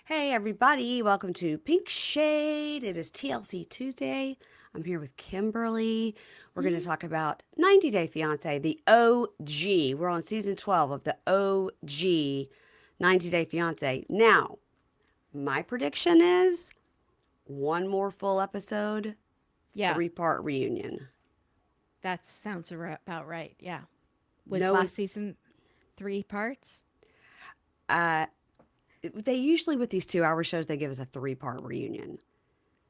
Hey, everybody. Welcome to Pink Shade. It is TLC Tuesday. I'm here with Kimberly. We're going to talk about 90 Day Fiance, the OG. We're on season 12 of the OG 90 Day Fiance. Now, my prediction is one more full episode, Yeah, 3-part reunion. that sounds about right. Yeah. Was No, last season 3 parts? uh, they usually, with these 2-hour shows, they give us a 3-part reunion.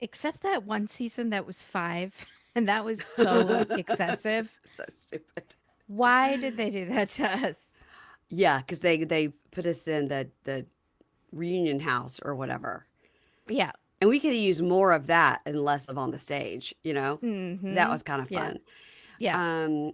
Except that one season that was 5, and that was so excessive. So stupid. Why did they do that to us? Yeah, because they put us in the reunion house or whatever. Yeah. And we could have used more of that and less of on the stage, you know? That Mhm. was kind of Yeah. fun. Yeah. Um,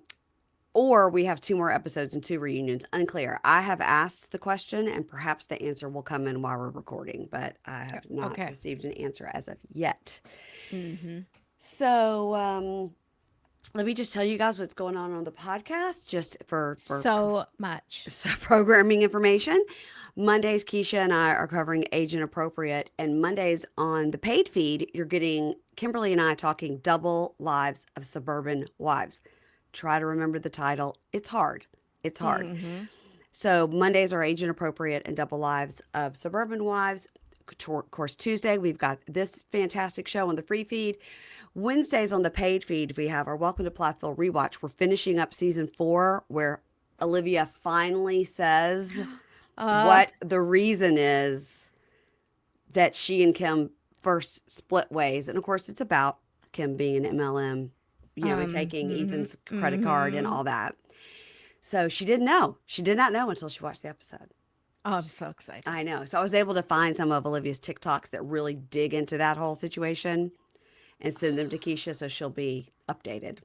or we have 2 more episodes and 2 reunions. Unclear. I have asked the question and perhaps the answer will come in while we're recording, but I have not Okay. received an answer as of yet. Mhm. So let me just tell you guys what's going on the podcast, just for So much. programming information. Mondays, Keisha and I are covering age inappropriate, and Mondays on the paid feed, you're getting Kimberly and I talking double lives of suburban wives. Try to remember the title. It's hard. It's hard. Mhm. So Mondays are age inappropriate and double lives of suburban wives. Of course, Tuesday we've got this fantastic show on the free feed. Wednesdays on the paid feed we have our Welcome to Plathville rewatch. We're finishing up season 4 where Olivia finally says Uh what the reason is that she and Kim first split ways. And of course, it's about Kim being an MLM, and taking mhm. Ethan's credit card and Mhm. all that. So she didn't know. She did not know until she watched the episode. Oh, I'm so excited. I know. So I was able to find some of Olivia's TikToks that really dig into that whole situation and send them to Keisha so she'll be updated.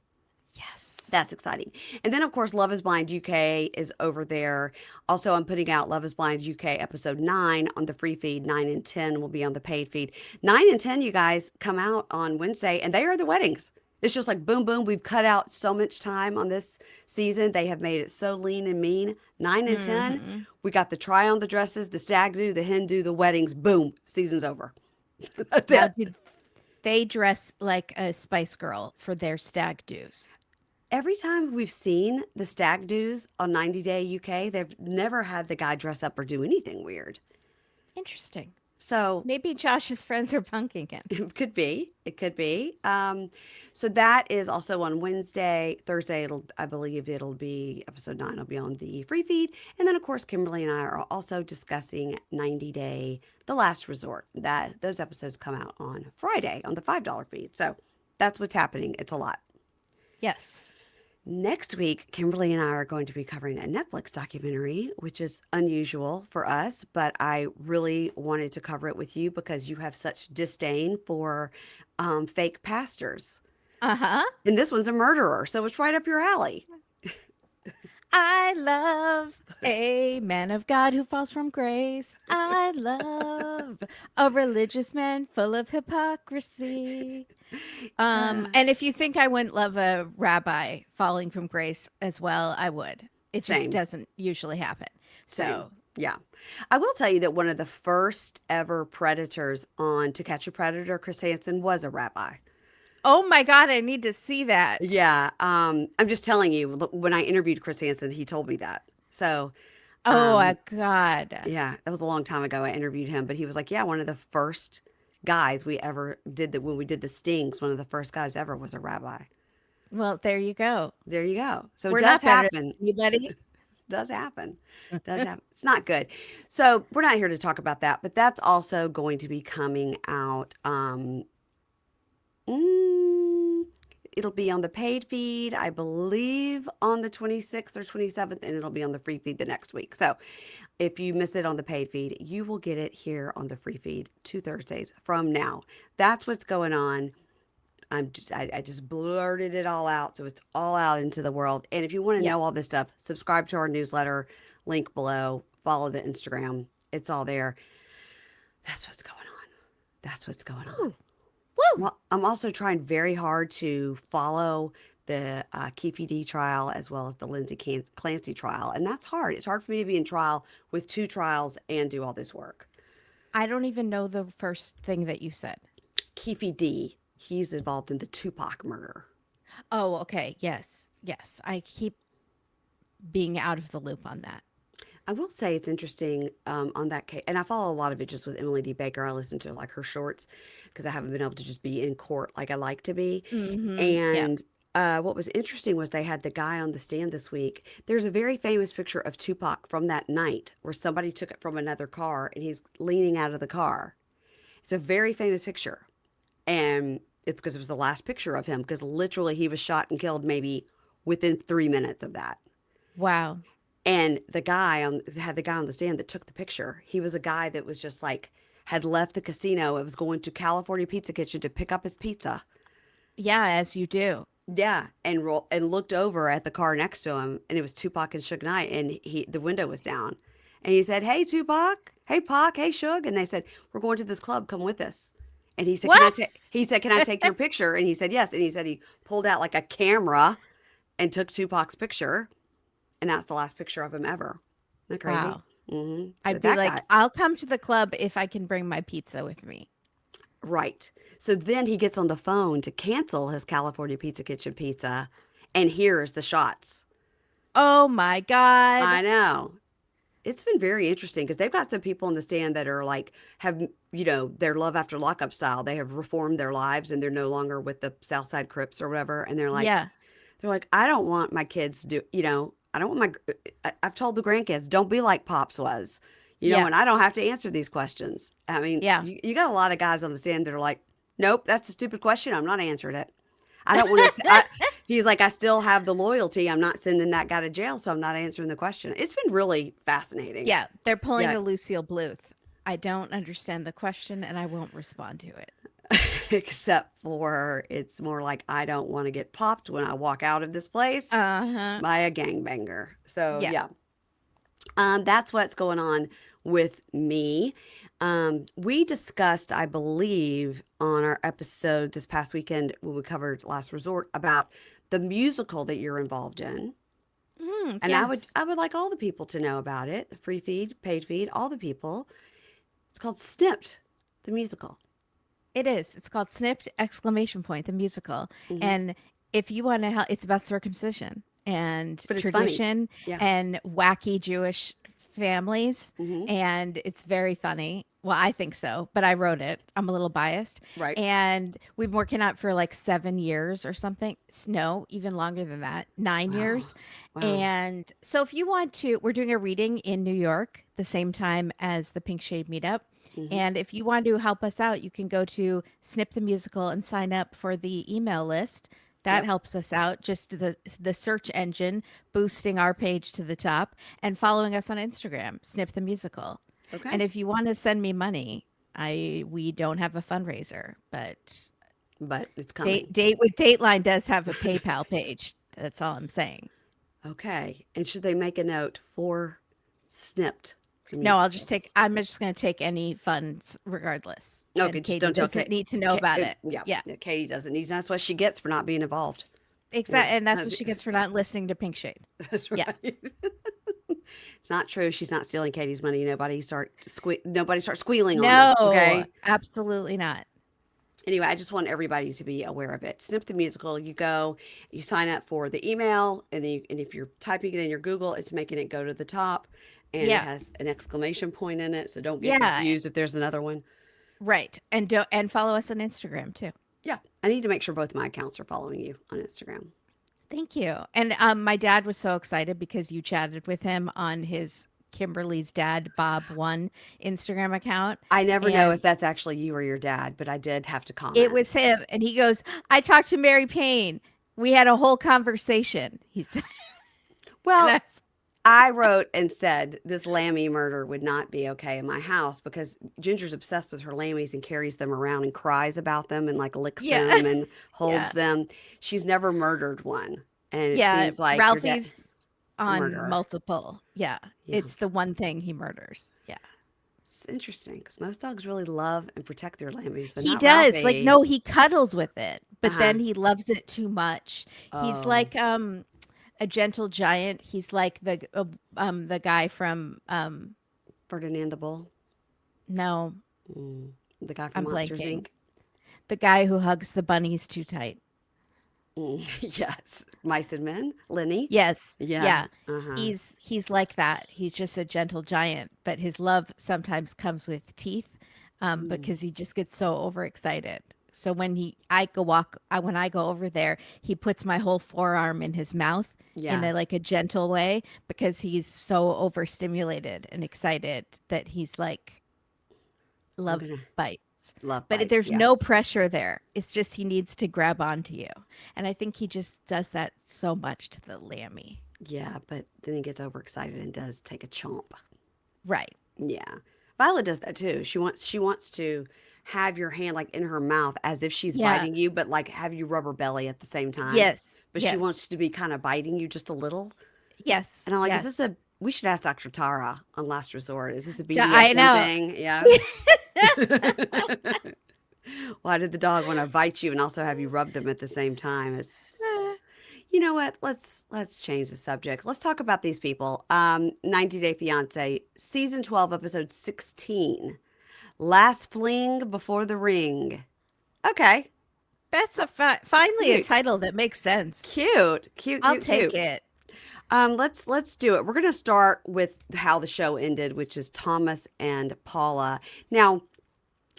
Yes. That's exciting. And then, of course, Love is Blind UK is over there. Also, I'm putting out Love is Blind UK episode 9 on the free feed. 9 and 10 will be on the paid feed. 9 and 10, you guys, come out on Wednesday, and they are the weddings. It's just like boom, boom. We've cut out so much time on this season. They have made it so lean and mean. 9 and 10, Mhm. we got the try on the dresses, the stag do, the hen do, the weddings. Boom, season's over. That's Now, it. did they dress like a Spice Girl for their stag do's? Every time we've seen the stag do's on 90 Day UK, they've never had the guy dress up or do anything weird. Interesting. So Maybe Josh's friends are punking him. it could be. It could be. So that is also on Wednesday. Thursday, I believe it'll be episode 9 will be on the free feed. And then, of course, Kimberly and I are also discussing 90 Day, The Last Resort. Those episodes come out on Friday on the $5 feed. So that's what's happening. It's a lot. Yes. Next week, Kimberly and I are going to be covering a Netflix documentary, which is unusual for us, but I really wanted to cover it with you because you have such disdain for fake pastors. Uh-huh. And this one's a murderer, so it's right up your alley. I love a man of God who falls from grace. I love a religious man full of hypocrisy. Uh, And if you think I wouldn't love a rabbi falling from grace as well, I would. It just same, doesn't usually happen. same. So, Yeah. I will tell you that one of the first ever predators on To Catch a Predator, Chris Hansen, was a rabbi. oh my God, I need to see that. Yeah, I'm just telling you, when I interviewed Chris Hansen, he told me that. So, Oh, um, God. yeah, that was a long time ago. I interviewed him, but he was like, "Yeah, one of the first guys we ever did that when we did the stings. One of the first guys ever was a rabbi." Well, there you go. There you go. So it We're does not better happen. than anybody. Does happen. Does happen. It's not good. So we're not here to talk about that, but that's also going to be coming out. Mm, it'll be on the paid feed, I believe, on the 26th or 27th, and it'll be on the free feed the next week. So if you miss it on the paid feed, you will get it here on the free feed 2 Thursdays from now. That's what's going on. I just blurted it all out, so it's all out into the world. And if you want to Yeah. know all this stuff, subscribe to our newsletter, link below, follow the Instagram. It's all there. That's what's going on. That's what's going on. Woo. Woo. Well, I'm also trying very hard to follow the Keefe D trial as well as the Lindsay Clancy trial, and that's hard. It's hard for me to be in trial with 2 trials and do all this work. I don't even know the first thing that you said. Keefe D. He's involved in the Tupac murder. Oh, okay. Yes. Yes. I keep being out of the loop on that. I will say it's interesting on that case, and I follow a lot of it just with Emily D. Baker. I listen to like her shorts because I haven't been able to just be in court like I like to be. Yeah. And what was interesting was they had the guy on the stand this week. There's a very famous picture of Tupac from that night where somebody took it from another car and he's leaning out of the car. It's a very famous picture. And because it was the last picture of him, because literally he was shot and killed maybe within 3 minutes of that. Wow. And the guy on had the guy on the stand that took the picture. He was a guy that was just like had left the casino. It was going to California Pizza Kitchen to pick up his pizza. Yeah, as you do. Yeah, and looked over at the car next to him, and it was Tupac and Suge Knight, and the window was down, and he said, "Hey Tupac, hey Pac, hey Suge," and they said, "We're going to this club. Come with us." And he said, "Can I What? take?" He said, "Can I take your picture?" And he said, "Yes." And he said he pulled out like a camera and took Tupac's picture, and that's the last picture of him ever. Isn't that crazy? Wow. So I'd be that like, guy, I'll come to the club if I can bring my pizza with me. right. So then he gets on the phone to cancel his California Pizza Kitchen pizza and hears the shots. Oh my God. I know. It's been very interesting because they've got some people in the stand that are like, have, their love after lockup style. They have reformed their lives and they're no longer with the Southside Crips or whatever. And Yeah. they're like, I don't want my kids to, I don't want I've told the grandkids, don't be like Pops was, Yeah. and I don't have to answer these questions. I mean, Yeah. you got a lot of guys on the stand that are like, nope, that's a stupid question. I'm not answering it. I don't want to, he's like, I still have the loyalty. I'm not sending that guy to jail, so I'm not answering the question. It's been really fascinating. Yeah. They're pulling Yeah. a Lucille Bluth. I don't understand the question and I won't respond to it. Except for it's more like, I don't want to get popped when I walk out of this place Uh-huh. by a gangbanger. So, Yeah. yeah. That's what's going on with me. We discussed, I believe, on our episode this past weekend when we covered Last Resort about the musical that you're involved in. And I would Yes. I would like all the people to know about it. Free feed, paid feed, all the people. It's called Snipped, the musical. It is. It's called Snipped exclamation point, the musical. Hmm. And if you want to help, it's about circumcision and But it's funny. tradition Yeah. and wacky Jewish families. Hmm. And it's very funny. Well, I think so, but I wrote it. I'm a little biased. Right. And we've been working on it for like 7 years or something. No, even longer than that, 9 years. Wow. Wow. And so if you want to, we're doing a reading in New York the same time as the Pink Shade meetup. Hmm. And if you want to help us out, you can go to Snip the Musical and sign up for the email list. That Yep. helps us out. Just the search engine boosting our page to the top and following us on Instagram, Snip the Musical. Okay. And if you want to send me money, we don't have a fundraiser, but But it's coming. Date with Dateline does have a PayPal page. That's all I'm saying. Okay. And should they make a note for Snipped, the No, musical? I'm just going to take any funds regardless. Okay, And just Katie don't tell doesn't Kate. need to know about it. Yeah, Yeah. yeah, Katie doesn't need. That's what she gets for not being involved. Yeah, Exactly. And that's what she gets for not listening to Pink Shade. that's Yeah. right. It's not true. She's not stealing Katie's money. Nobody start squealing on her. No, Okay. absolutely not. Anyway, I just want everybody to be aware of it. Snip the musical. You go, you sign up for the email, and if you're typing it in your Google, it's making it go to the top, and it Yeah. has an exclamation point in it. So don't get Yeah. confused if there's another one. Right. And follow us on Instagram too. Yeah, I need to make sure both my accounts are following you on Instagram. Thank you. And my dad was so excited because you chatted with him on his Kimberly's dad Bob One Instagram account. I never know And if that's actually you or your dad, but I did have to it comment. was him. And he goes, I talked to Mary Payne. We had a whole conversation. He said, and I Well, was, I wrote and said this Lammy murder would not be okay in my house because Ginger's obsessed with her lammies and carries them around and cries about them and like licks yeah. them and holds Yeah. them. She's never murdered one. And it Yeah. seems like your dad, Ralphie's on murderer. multiple. Yeah. Yeah. It's the one thing he murders. Yeah. It's interesting because most dogs really love and protect their lammies, but He not does. Like, Ralphie. no, he cuddles with it, but Uh-huh. then he loves it too much. He's Oh, like a gentle giant. He's like the guy from Ferdinand the Bull. No, Mm, the guy from I'm Monsters blanking. Inc. The guy who hugs the bunnies too tight. Mm, yes, Mice and Men, Lenny. Yes. Yeah. Yeah. Uh huh. He's like that. He's just a gentle giant, but his love sometimes comes with teeth, Mm, because he just gets so overexcited. So when I go walk, when I go over there, he puts my whole forearm in his mouth in yeah. a like a gentle way because he's so overstimulated and excited that he's like I'm love gonna bites. love But bites. there's Yeah. no pressure there. It's just he needs to grab onto you. And I think he just does that so much to the Lammy. Yeah, but then he gets overexcited and does take a chomp. Right. Yeah. Violet does that too. She wants to have your hand like in her mouth as if she's Yeah. biting you, but like have you rub her belly at the same time. Yes. But she Yes. wants to be kind of biting you just a little. Yes. And I'm like, is this Yes. a we should ask Dr. Tara on Last Resort. Is this a I BDSM know. thing? Yeah. Why did the dog want to bite you and also have you rub them at the same time? It's you know what? Let's change the subject. Let's talk about these people. 90 Day Fiance, season 12, episode 16. Last fling before the ring. Okay. That's finally a Cute. title that makes sense. Cute. Cute, I'll cute, take cute. it. Let's do it. We're gonna start with how the show ended, which is Thomas and Paula. Now,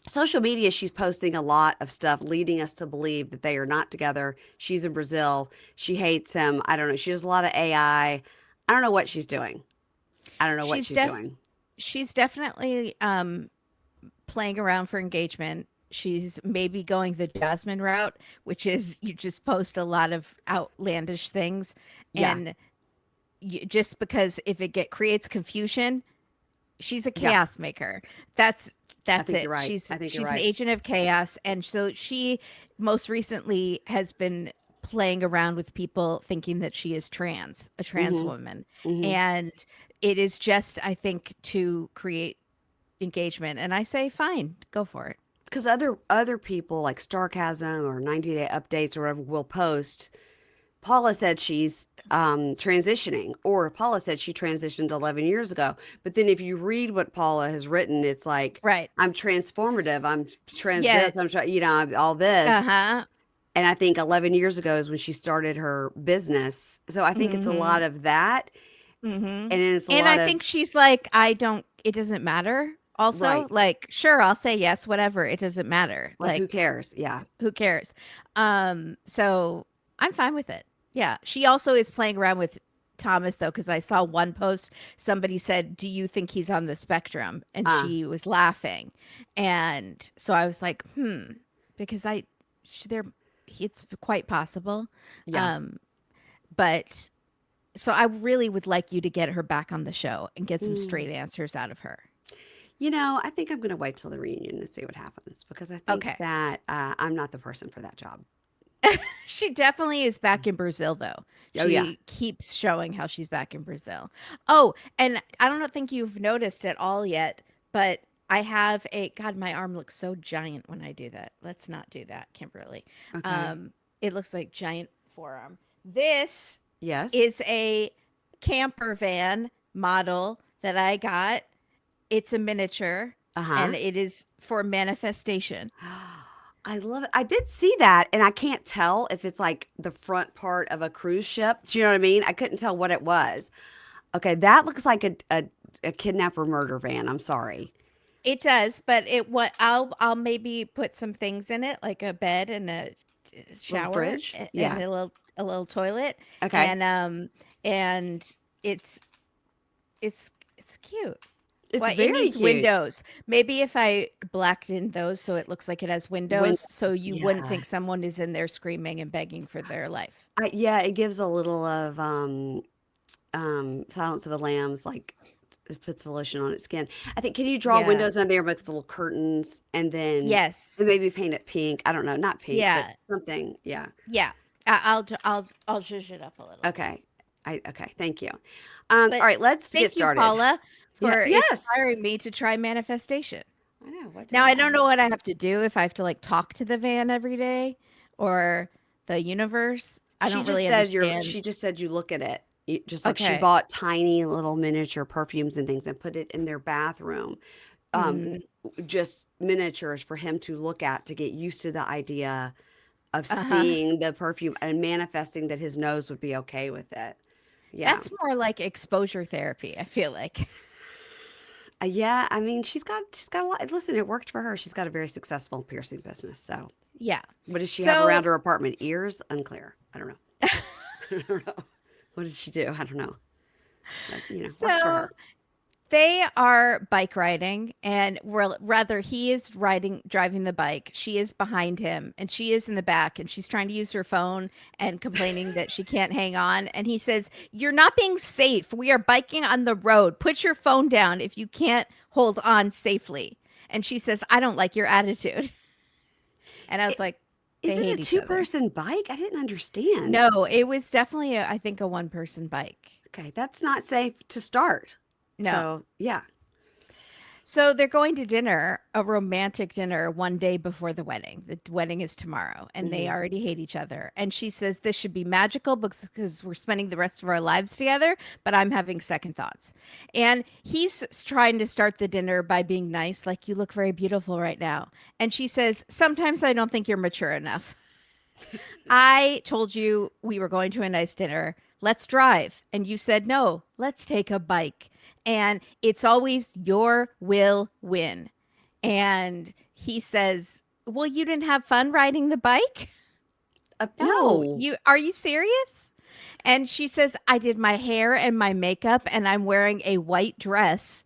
social media, she's posting a lot of stuff leading us to believe that they are not together. She's in Brazil. She hates him. I don't know. She does a lot of AI. I don't know what she's doing. I don't know what She's she's def doing. she's definitely playing around for engagement. She's maybe going the Jasmine route, which is you just post a lot of outlandish things, Yeah. and just because if it get creates confusion, she's a Yeah. chaos maker. That's I that's think you're it. right. I think you're She's an right. agent of chaos, and so she most recently has been playing around with people thinking that she is a trans Mm-hmm. woman, Mm-hmm. and it is just I think to create engagement. And I say, fine, go for it. Because other people like Starcasm or 90 Day Updates or whatever will post. Paula said she's transitioning, or Paula said she transitioned 11 years ago. But then if you read what Paula has written, it's like, Right? I'm transformative. I'm trans Yeah. this. I'm trying, I'm all Uh this. huh. And I think 11 years ago is when she started her business. So I think it's a Mm-hmm. lot of that. Mm-hmm. And it's a And I lot of, think she's like, I don't. It doesn't matter. Also, right. like, sure, I'll say yes, whatever. It doesn't matter. Like, who Like, cares? Yeah. who cares? So I'm fine with it. Yeah. She also is playing around with Thomas though, because I saw one post. Somebody said, "Do you think he's on the spectrum?" And Uh, she was laughing, and so I was like, because there, it's quite possible. yeah. Um, but so I really would like you to get her back on the show and get some Mm. straight answers out of her. I think I'm going to wait till the reunion and see what happens because I think Okay. that I'm not the person for that job. She definitely is back in Brazil, though. Oh, yeah. She keeps showing how she's back in Brazil. Oh, and I don't think you've noticed at all yet, but I have God, my arm looks so giant when I do that. Let's not do that, Kimberly. Okay. Um, it looks like giant forearm. This Yes. is a camper van model that I got. It's a miniature Uh and huh. it is for manifestation. I love it. I did see that, and I can't tell if it's like the front part of a cruise ship. Do you know what I mean? I couldn't tell what it was. Okay, that looks like a kidnapper murder van. I'm sorry. It does, but it what I'll maybe put some things in it like a bed and a Little shower fridge. and Yeah. a little toilet Okay. and it's cute. It's Well, it very needs cute. windows. Maybe if I blacked in those so it looks like it has When windows so you wouldn't yeah, think someone is in there screaming and begging for their life. yeah, it gives a little of Silence of the Lambs, like it puts the lotion on its skin. I think can you draw Yeah. windows on there with little curtains and Yes. maybe paint it pink? I don't know, not pink, but Yeah. something. Yeah. Yeah. I'll zhuzh it up a little. Okay. Okay, thank you. All But right, let's get thank you, started. Paula, Yeah, for yes. inspiring me to try manifestation. I know. What did Now I I don't know what I have to do if I have to like talk to the van every day or the universe. I don't really understand. She just said you look at it. Just like she Okay. bought tiny little miniature perfumes and things and put it in their bathroom. um, just miniatures for him to look at to get used to the idea of Uh-huh. seeing the perfume and manifesting that his nose would be okay with it. Yeah. That's more like exposure therapy, I feel like. Yeah, I mean, she's got a lot. Listen, it worked for her. She's got a very successful piercing business. So, Yeah. what does she have around So her apartment? Ears? Unclear. I don't know. I don't know. What did she do? I don't know. But, works for so her. they are bike riding, and rather he is driving the bike. She is behind him, and she is in the back, and she's trying to use her phone and complaining that she can't hang on. And he says, "You're not being safe. We are biking on the road. Put your phone down if you can't hold on safely." And she says, "I don't like your attitude." And I was It, like, is they it a hate each other. two-person bike? I didn't understand. No, it was definitely, I think, a one-person bike. Okay, that's not safe to start. No. So, yeah. So they're going to dinner, a romantic dinner, one day before the wedding. The wedding is tomorrow, and they Hmm. already hate each other. And she says this should be magical because we're spending the rest of our lives together, but I'm having second thoughts. And he's trying to start the dinner by being nice, like, you look very beautiful right now. And she says, sometimes I don't think you're mature enough. I told you we were going to a nice dinner. Let's drive. And you said, no, let's take a bike. And it's always your will win. And he says, well, you didn't have fun riding the bike? No, No. are you serious? And she says, I did my hair and my makeup and I'm wearing a white dress.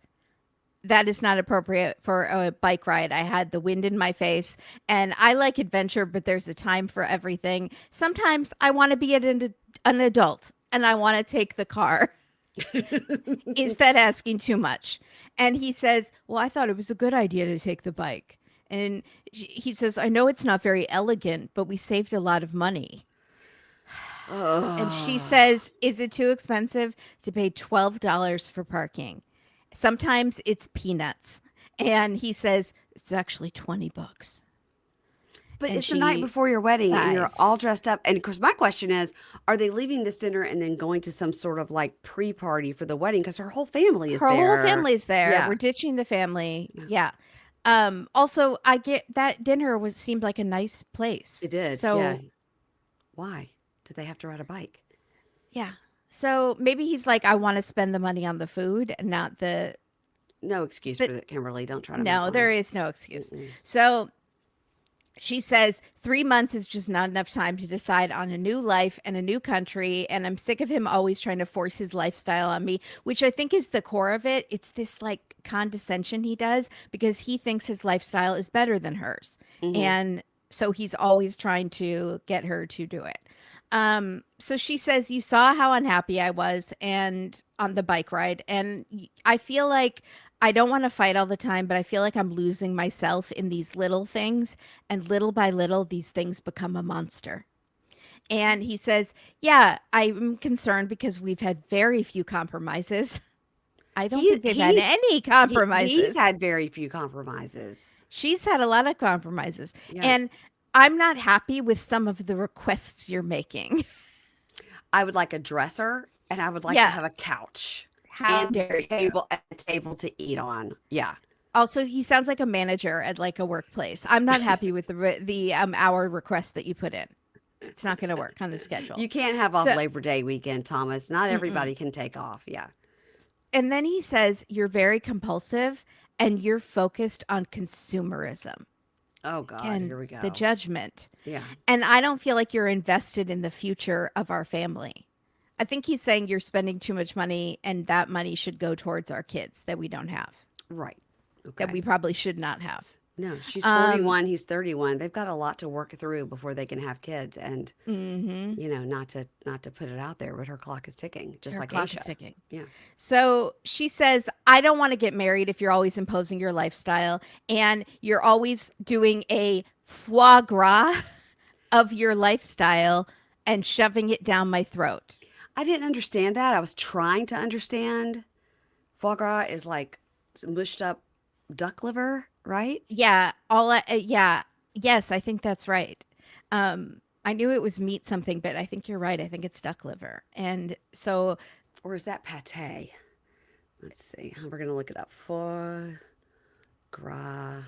That is not appropriate for a bike ride. I had the wind in my face and I like adventure, but there's a time for everything. Sometimes I want to be an adult and I want to take the car. Is that asking too much? And he says, well, I thought it was a good idea to take the bike. And he says, I know it's not very elegant, but we saved a lot of money. And she Oh. says, is it too expensive to pay $12 for parking? Sometimes it's peanuts. And he says, it's actually $20. But And it's the night she before your wedding and you're all sighs. dressed up. And of course, my question is, are they leaving this dinner and then going to some sort of like pre-party for the wedding? Because her whole family is Her whole there. family's there. Yeah. We're ditching the family. Yeah. Yeah. Also, I get that dinner seemed like a nice It place. did. Yeah. So Why? Did they have to ride a bike? yeah. So maybe he's like, I want to spend the money on the food and not the No excuse for but that, Kimberly. Don't try to make no, there one. is no excuse. Mm-mm. So she says 3 months is just not enough time to decide on a new life and a new country. And I'm sick of him always trying to force his lifestyle on me, which I think is the core of it. It's this like condescension he does because he thinks his lifestyle is better than hers. Hmm. And so he's always trying to get her to do it. So she says, you saw how unhappy I was and on the bike ride. And I feel like I don't want to fight all the time, but I feel like I'm losing myself in these little things. And little by little, these things become a monster. And he says, yeah, I'm concerned because we've had very few compromises. I don't He think they've had he any he's compromises. had very few compromises. She's had a lot of compromises. Yeah. And I'm not happy with some of the requests you're making. I would like a dresser and I would like to Yeah. have a couch How and dare you? a table to eat on. Yeah. Also, he sounds like a manager at like a workplace. I'm not happy with the hour request that you put in. It's not going to work on the schedule. You can't have off So, Labor Day weekend, Thomas. Not mm-mm. everybody can take off. Yeah. And then he says you're very compulsive and you're focused on consumerism Oh God, and here we the go. judgment. Yeah. And I don't feel like you're invested in the future of our family. I think he's saying you're spending too much money and that money should go towards our kids that we don't have, Right. that Okay. we probably should not have. No, she's Um, 41, he's 31. They've got a lot to work through before they can have kids and mhm. not to put it out there, but her clock is ticking, just Her like clock is Aisha. ticking. Yeah. So she says, I don't want to get married if you're always imposing your lifestyle and you're always doing a foie gras of your lifestyle and shoving it down my throat. I didn't understand that. I was trying to understand. Foie gras is like mushed up duck liver, right? Yeah, yeah. Yes, I think that's right. I knew it was meat something, but I think you're right. I think it's duck liver. And so Or is that pate? Let's see. We're going to look it up. Foie gras.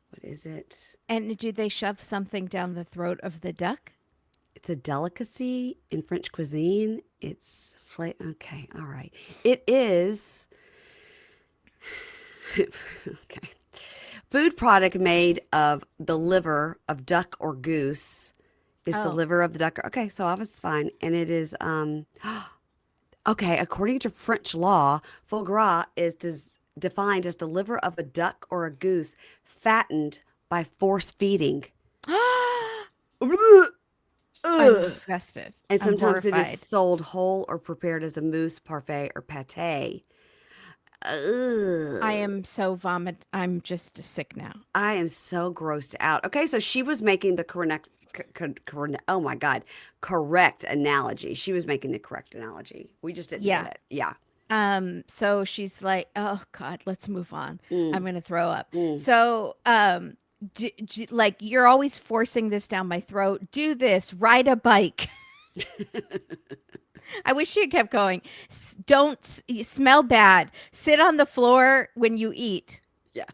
What is it? And do they shove something down the throat of the duck? It's a delicacy in French cuisine. Okay, all right. It is okay. Food product made of the liver of duck or goose is the Oh, liver of the duck. Okay, so I was fine. And it is okay, according to French law, foie gras is defined as the liver of a duck or a goose fattened by force feeding. I'm Ugh. disgusted. And I'm sometimes it is horrified. sold whole or prepared as a mousse, parfait, or pate. I Ugh. am so vomit. I'm just sick now. I am so grossed out. Okay, so she was making the oh my God, correct analogy. She was making the correct analogy. We just didn't get Yeah. it. Yeah. So she's like, "Oh God, let's move on. I'm Mm, gonna throw up." mm. So, like you're always forcing this down my throat. Do this. Ride a bike. I wish she had kept going. Don't you smell bad. Sit on the floor when you eat. Yeah.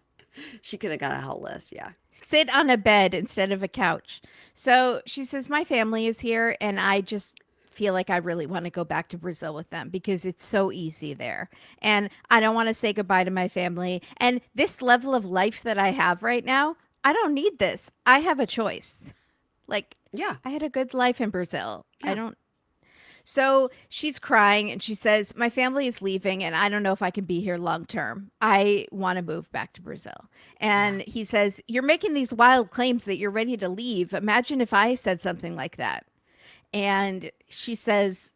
She could have got a whole list. Yeah. Sit on a bed instead of a couch. So she says, my family is here, and I just feel like I really want to go back to Brazil with them because it's so easy there. And I don't want to say goodbye to my family. And this level of life that I have right now, I don't need this. I have a choice. Like, Yeah. I had a good life in Brazil. I Yeah. don't. So she's crying and she says, my family is leaving and I don't know if I can be here long term. I want to move back to Brazil. Yeah. And he says, you're making these wild claims that you're ready to leave. Imagine if I said something like that. And she says,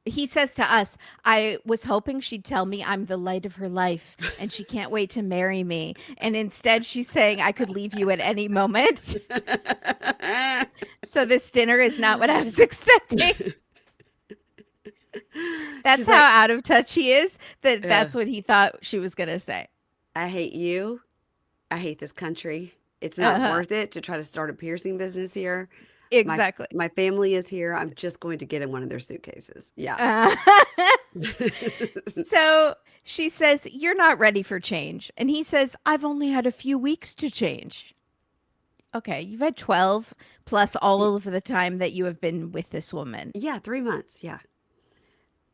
he says to us, I was hoping she'd tell me I'm the light of her life and she can't wait to marry me. And instead, she's saying I could leave you at any moment. So this dinner is not what I was expecting. That's She's how like, out of touch he is, that yeah, that's what he thought she was going to say. I hate you. I hate this country. It's not Uh-huh. worth it to try to start a piercing business here. My Exactly. my family is here. I'm just going to get in one of their suitcases. Yeah. Uh, so she says, you're not ready for change. And he says, I've only had a few weeks to change. Okay, you've had 12 plus Y- all of the time that you have been with this woman. Yeah, 3 months. Yeah.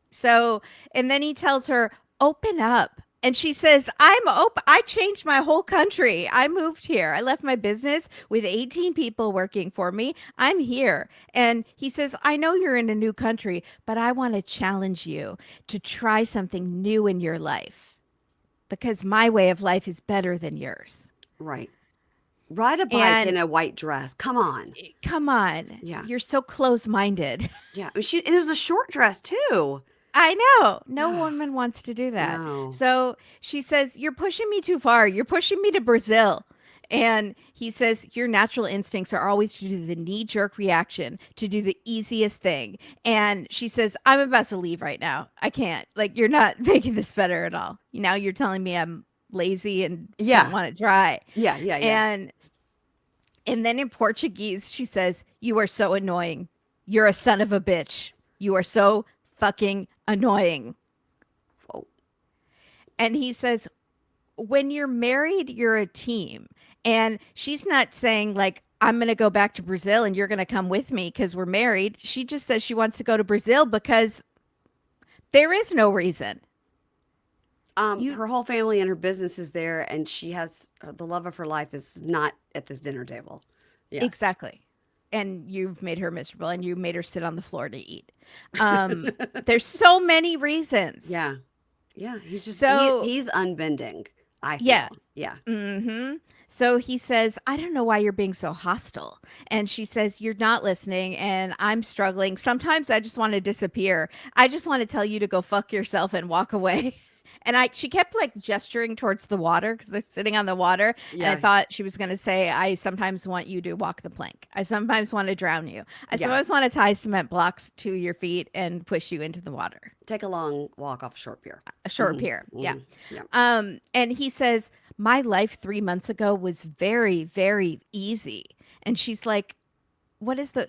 So, and then he tells her, open up. And she says, I'm open. I changed my whole country. I moved here. I left my business with 18 people working for me. I'm here. And he says, I know you're in a new country, but I want to challenge you to try something new in your life because my way of life is better than yours. Right. Ride a bike And in a white dress. Come on. come on, Yeah. you're so close minded. Yeah. I mean, it was a short dress too. I know. No woman wants to do that. No. So she says, you're pushing me too far. You're pushing me to Brazil. And he says, your natural instincts are always to do the knee jerk reaction, to do the easiest thing. And she says, I'm about to leave right now. I can't. Like, you're not making this better at all. Now you're telling me I'm lazy and don't Yeah. want to try. Yeah. Yeah. Yeah. And then in Portuguese, she says, you are so annoying. You're a son of a bitch. You are so fucking annoying. Whoa. And he says, when you're married, you're a team. And she's not saying, like, I'm going to go back to Brazil and you're going to come with me because we're married. She just says she wants to go to Brazil because there is no reason. You Her whole family and her business is there, and she has the love of her life is not at this dinner table. Yes. exactly. And you've made her miserable and you made her sit on the floor to eat. There's so many reasons. Yeah. Yeah. He's just So, he's unbending, I yeah. feel. Yeah. So he says, I don't know why you're being so hostile. And she says, you're not listening and I'm struggling. Sometimes I just want to disappear. I just want to tell you to go fuck yourself and walk away. And she kept like gesturing towards the water because they're sitting on the water. And I Yeah. thought she was going to say, I sometimes want you to walk the plank. I sometimes want to drown you. I Yeah. sometimes want to tie cement blocks to your feet and push you into the water. Take a long walk off a short pier. A short Mhm, pier. Yeah. mhm, yeah. And he says, my life 3 months ago was very, very easy. And she's like,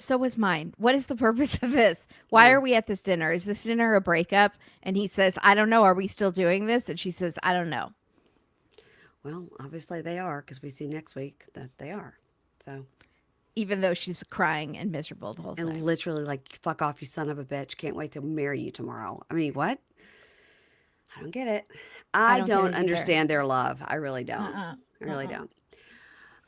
so was mine. What is the purpose of this? Why Yeah. are we at this dinner? Is this dinner a breakup? And he says, I don't know. Are we still doing this? And she says, I don't know. Well, obviously they are because we see next week that they are. So, even though she's crying and miserable the whole and time. literally like, fuck off, you son of a bitch. Can't wait to marry you tomorrow. I mean, what? I don't get it. I I don't get don't it either. understand their love. I really don't. Uh-uh. I really Uh-uh.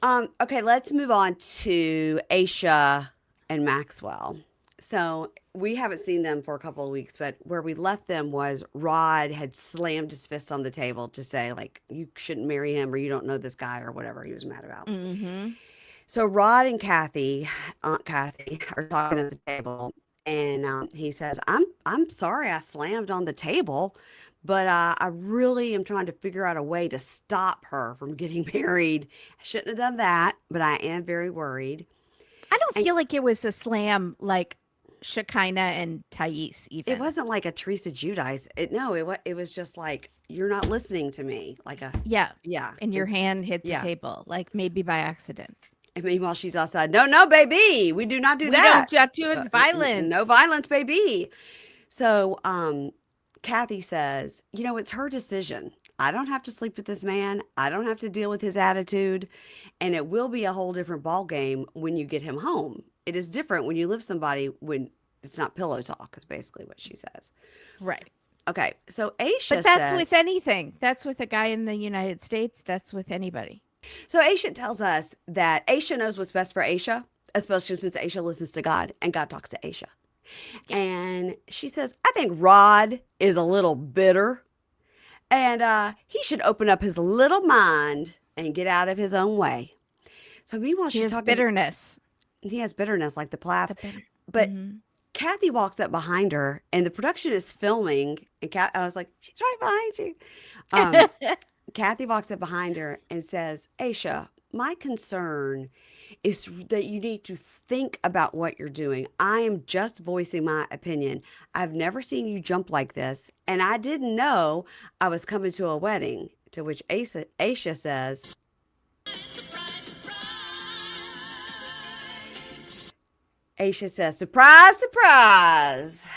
don't. Okay, let's move on to Ashia and Maxwell. So we haven't seen them for a couple of weeks, but where we left them was Rod had slammed his fist on the table to say, like, you shouldn't marry him or you don't know this guy or whatever he was mad about. Mm-hmm. So Rod and Catie, Aunt Catie, are talking at the table, and he says, "I'm sorry I slammed on the table, but I really am trying to figure out a way to stop her from getting married. I shouldn't have done that, but I am very worried." I don't And feel like it was a slam like Shekinah and Thais it even. wasn't like a Teresa Judice. It was just like, you're not listening to me. Like a Yeah. yeah, And your hand hit the yeah. table, like maybe by accident. And meanwhile, she's outside. No, no, baby, we do not do We don't that. do it No violence. violence, baby. So, Catie says, it's her decision. I don't have to sleep with this man. I don't have to deal with his attitude. And it will be a whole different ball game when you get him home. It is different when you live somebody when it's not pillow talk, is basically what she says. Right. Okay, so But Aisha that's with says, anything. That's with a guy in the United States. That's with anybody. so Aisha tells us that Aisha knows what's best for Aisha, especially since Aisha listens to God and God talks to Aisha. Yeah. And she says, I think Rod is a little bitter and he should open up his little mind and get out of his own way. So meanwhile, He she's has talking, bitterness. he has bitterness like the Plaths. The bitter. But Mm-hmm. Catie walks up behind her and the production is filming. And I was like, she's right behind you. Um, Catie walks up behind her and says, Aisha, my concern is that you need to think about what you're doing. I am just voicing my opinion. I've never seen you jump like this, and I didn't know I was coming to a wedding. To which Aisha says, surprise, surprise.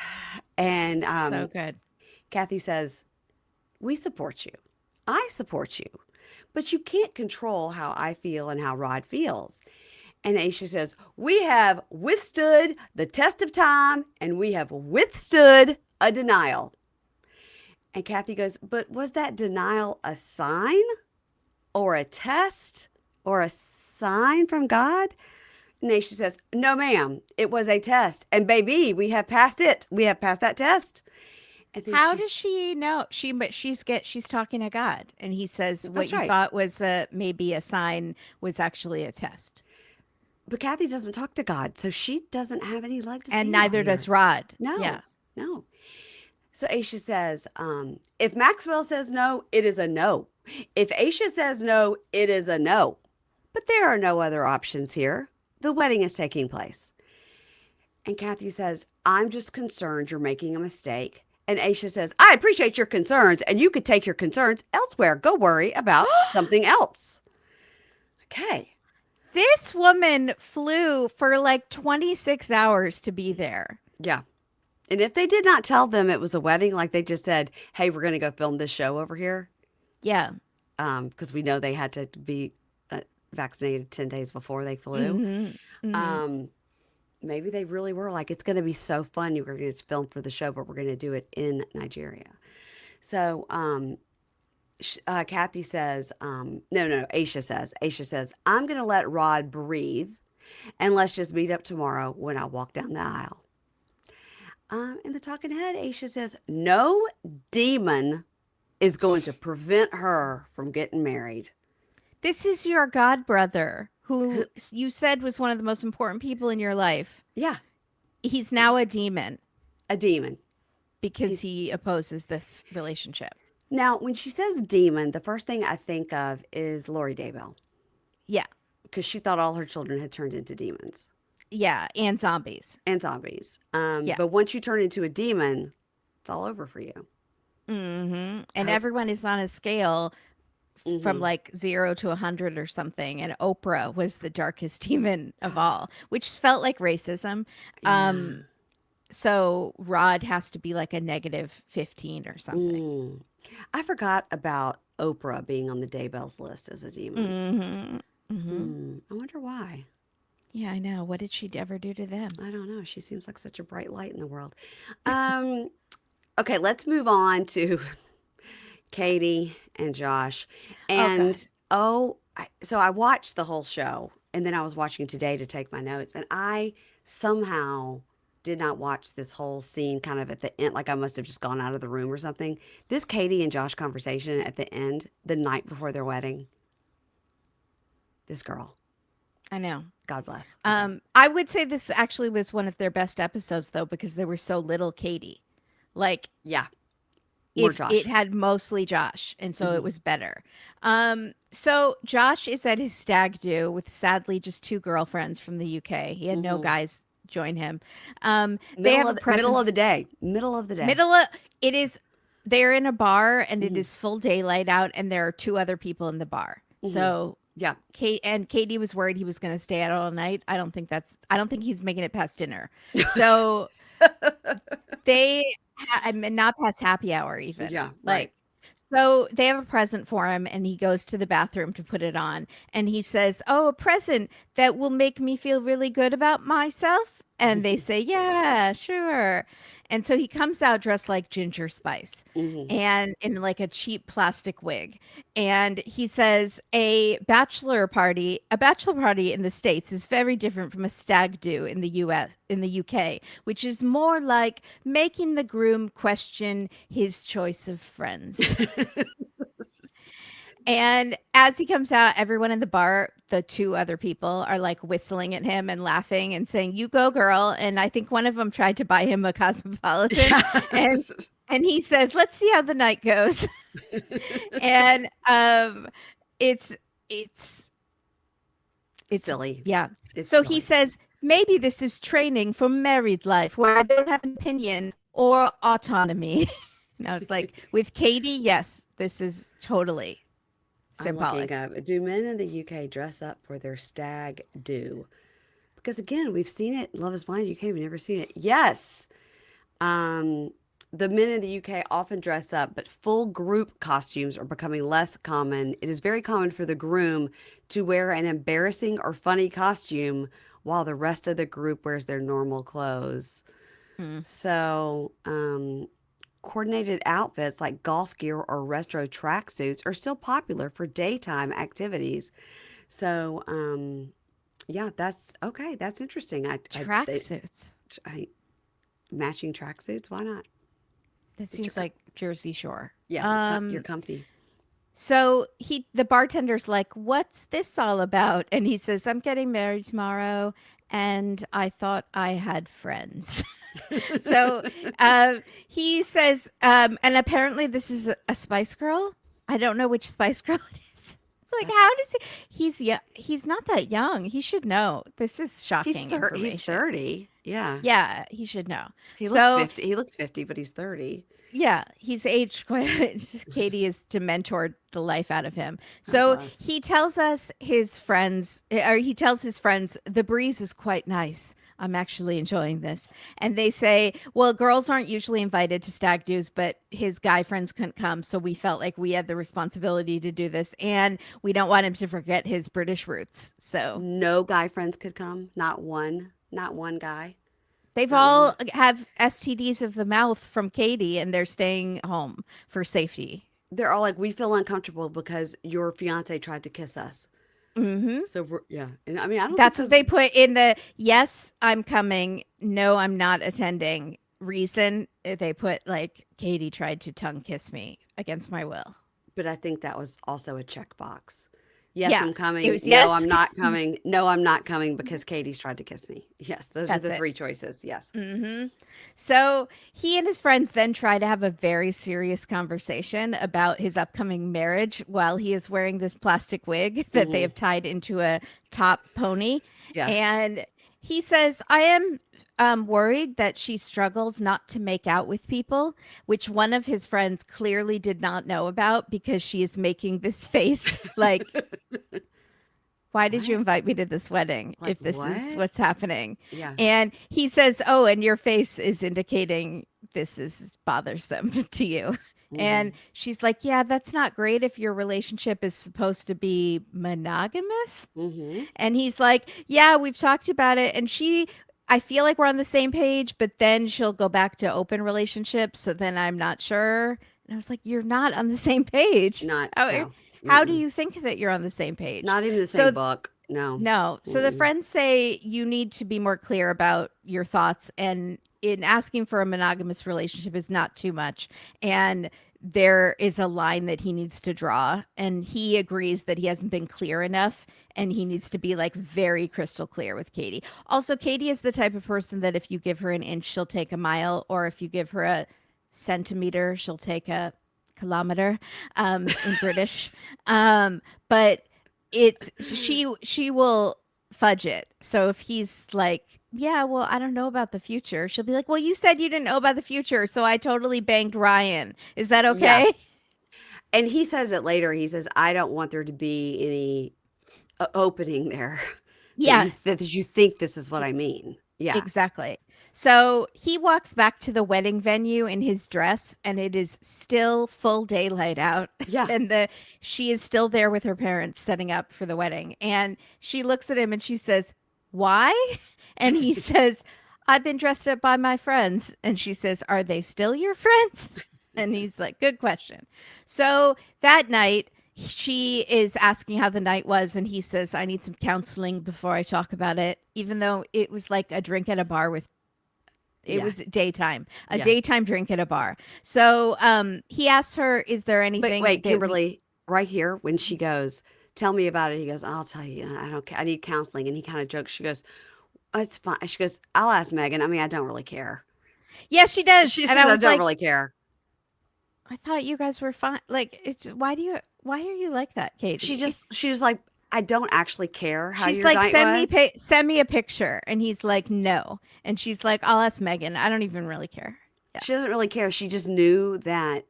And So good. Catie says, we support you. I support you. But you can't control how I feel and how Rod feels. And Aisha says, we have withstood the test of time and we have withstood a denial. And Catie goes, but was that denial a sign or a test or a sign from God? And Aisha says, no, ma'am, it was a test. And baby, we have passed it. We have passed that test. And then How does she know? She's talking to God, and he says what that's you right. thought was maybe a sign was actually a test, But Catie doesn't talk to God, so she doesn't have any leg to and stand on neither does here. Rod. No, Yeah. no. So Aisha says, if Maxwell says no, it is a no. If Aisha says no, it is a no. But there are no other options here. The wedding is taking place. And Catie says, I'm just concerned you're making a mistake. And Aisha says, I appreciate your concerns, and you could take your concerns elsewhere. Go worry about something else. Okay. This woman flew for like 26 hours to be there. Yeah. And if they did not tell them it was a wedding, like they just said, hey, we're going to go film this show over here, Yeah. because we know they had to be vaccinated 10 days before they flew. Mm-hmm. Mm-hmm. Maybe they really were like, it's going to be so fun. You're going to film for the show, but we're going to do it in Nigeria. So Catie says, Aisha says, I'm going to let Rod breathe and let's just meet up tomorrow when I walk down the aisle. In the talking head, Aisha says, no demon is going to prevent her from getting married. This is your god brother, who you said was one of the most important people in your life. Yeah, He's now a demon a demon. because he opposes this relationship. Now, when she says demon, the first thing I think of is Lori Daybell Yeah. because she thought all her children had turned into demons Yeah. And zombies. and zombies. Yeah. But once you turn into a demon, it's all over for you. Mm-hmm. And Her- everyone is on a scale from Mhm. like 0 to 100 or something. And Oprah was the darkest demon of all, which felt like racism. Yeah. So Rod has to be like a negative 15 or something. I forgot about Oprah being on the Daybell's list as a demon. Mm-hmm. Mm-hmm. I wonder why. Yeah, I know. What did she ever do to them? I don't know. She seems like such a bright light in the world. Um, okay, let's move on to Catie and Josh. Oh God. And oh, so I watched the whole show and then I was watching today to take my notes. And I somehow did not watch this whole scene kind of at the end. Like I must have just gone out of the room or something. This Catie and Josh conversation at the end, the night before their wedding, this girl, I know. God bless. Okay. I would say this actually was one of their best episodes though, because there was so little Catie. Like Yeah. More if it Josh. had mostly Josh, and so it Hmm. was better. So Josh is at his stag do with sadly just two girlfriends from the UK. He had no Hmm. guys join him. They Middle have a of middle present of the day. Middle of the day. middle of it is they're in a bar and it Hmm. is full daylight out and there are two other people in the bar. Hmm. So Yeah. Catie was worried he was going to stay out all night. I don't think he's making it past dinner. So I mean, not past happy hour even. Yeah. Like Right. so they have a present for him and he goes to the bathroom to put it on and he says, "Oh, a present that will make me feel really good about myself?" And they say, "Yeah, sure." And so he comes out dressed like Ginger Spice Hmm. and in like a cheap plastic wig. And he says a bachelor party in the States is very different from a stag do in the in the UK, which is more like making the groom question his choice of friends. And as he comes out, everyone in the bar, the two other people, are like whistling at him and laughing and saying, "You go, girl." And I think one of them tried to buy him a Cosmopolitan, and Yeah. and he says, "Let's see how the night goes." And it's it's it's Silly. yeah. It's So he silly. says, "Maybe this is training for married life, where I don't have an opinion or autonomy." And I was like, with Catie, yes, this is totally I'm looking symbolic. up. Do men in the UK dress up for their stag do? Because again, we've seen it. Love is Blind UK. We've never seen it. Yes. Um, the men in the UK often dress up, but full group costumes are becoming less common. It is very common for the groom to wear an embarrassing or funny costume while the rest of the group wears their normal clothes. Mm. So, coordinated outfits like golf gear or retro tracksuits are still popular for daytime activities. So, yeah, that's okay. That's interesting. Tracksuits. I matching tracksuits. Why not? That Get your seems like Jersey Shore. yeah, you're comfy. So the bartender's like, "What's this all about?" And he says, "I'm getting married tomorrow, and I thought I had friends." So he says, and apparently this is a Spice Girl. I don't know which Spice Girl it is. It's like, That's how does he's not that young. He should know. This is shocking he's information. 30. Yeah. Yeah, he should know. He looks So 50. He looks 50, but he's 30. yeah, he's aged quite a bit. Catie is to mentor the life out of him. God So bless. he tells us his friends, or he tells his friends, the breeze is quite nice. I'm actually enjoying this. And they say, well, girls aren't usually invited to stag do's, but his guy friends couldn't come. So we felt like we had the responsibility to do this. And we don't want him to forget his British roots. So No guy friends could come. Not one. Not one guy. they've Not one. all have STDs of the mouth from Catie and they're staying home for safety. They're all like, we feel uncomfortable because your fiance tried to kiss us. Hmm. So yeah, and I mean, I don't think That's what those. they put in the yes, I'm coming. No, I'm not attending reason. They put like Catie tried to tongue kiss me against my will. But I think that was also a checkbox. Yes, Yeah, I'm it coming. was No, yes. I'm not coming. No, I'm not coming because Katie's tried to kiss me. Yes, those are That's the it. three choices. Yes. Hmm. So he and his friends then try to have a very serious conversation about his upcoming marriage while he is wearing this plastic wig that they Hmm. have tied into a top pony. Yeah. And he says, I am worried that she struggles not to make out with people, which one of his friends clearly did not know about because she is making this face like, why did you What? invite me to this wedding Like if this is what? what's happening? Yeah. And he says, "Oh, and your face is indicating this is bothersome to you." And Mhm. she's like, yeah, that's not great if your relationship is supposed to be monogamous. Mhm. And he's like, yeah, we've talked about it. And I feel like we're on the same page, but then she'll go back to open relationships. So then I'm not sure. And I was like, you're not on the same page. Not no. How do Mm-mm. you think that you're on the same page? Not even the same So book. No. no. So the Mm-mm. friends say you need to be more clear about your thoughts, and in asking for a monogamous relationship is not too much. And there is a line that he needs to draw, and he agrees that he hasn't been clear enough, and he needs to be like very crystal clear with Catie. Also, Catie is the type of person that if you give her an inch, she'll take a mile, or if you give her a centimeter, she'll take a kilometer in British. But she will fudge it. So if he's like, yeah, well, I don't know about the future, she'll be like, well, you said you didn't know about the future, so I totally banged Ryan. Is that Yeah. okay? And he says it later. He says, "I don't want there to be any opening there Yeah, that you think this is what I mean." Yeah. exactly. So he walks back to the wedding venue in his dress, and it is still full daylight out. Yeah. And she is still there with her parents setting up for the wedding. And she looks at him and she says, why? And he says, I've been dressed up by my friends. And she says, are they still your friends? And he's like, good question. So that night, she is asking how the night was, and he says, I need some counseling before I talk about it, even though it was like a drink at a bar with it Yeah. was daytime, a Yeah. daytime drink at a bar. So he asks her, is there But anything wait, that we Kimberly, right here when she goes, "Tell me about it." He goes, "I'll tell you. I don't care. I need counseling." And he kind of jokes. She goes, "It's fine." She goes, "I'll ask Megan. I mean, I don't really care." Yeah, she does. She And says, I "I was don't like, really care." I thought you guys were fine. Like, it's why are you like that, Catie? She was like, "I don't actually care how She's your like, night was." send me a picture. And he's like, no. And she's like, I'll ask Megan. I don't even really care. Yeah. She doesn't really care. She just knew that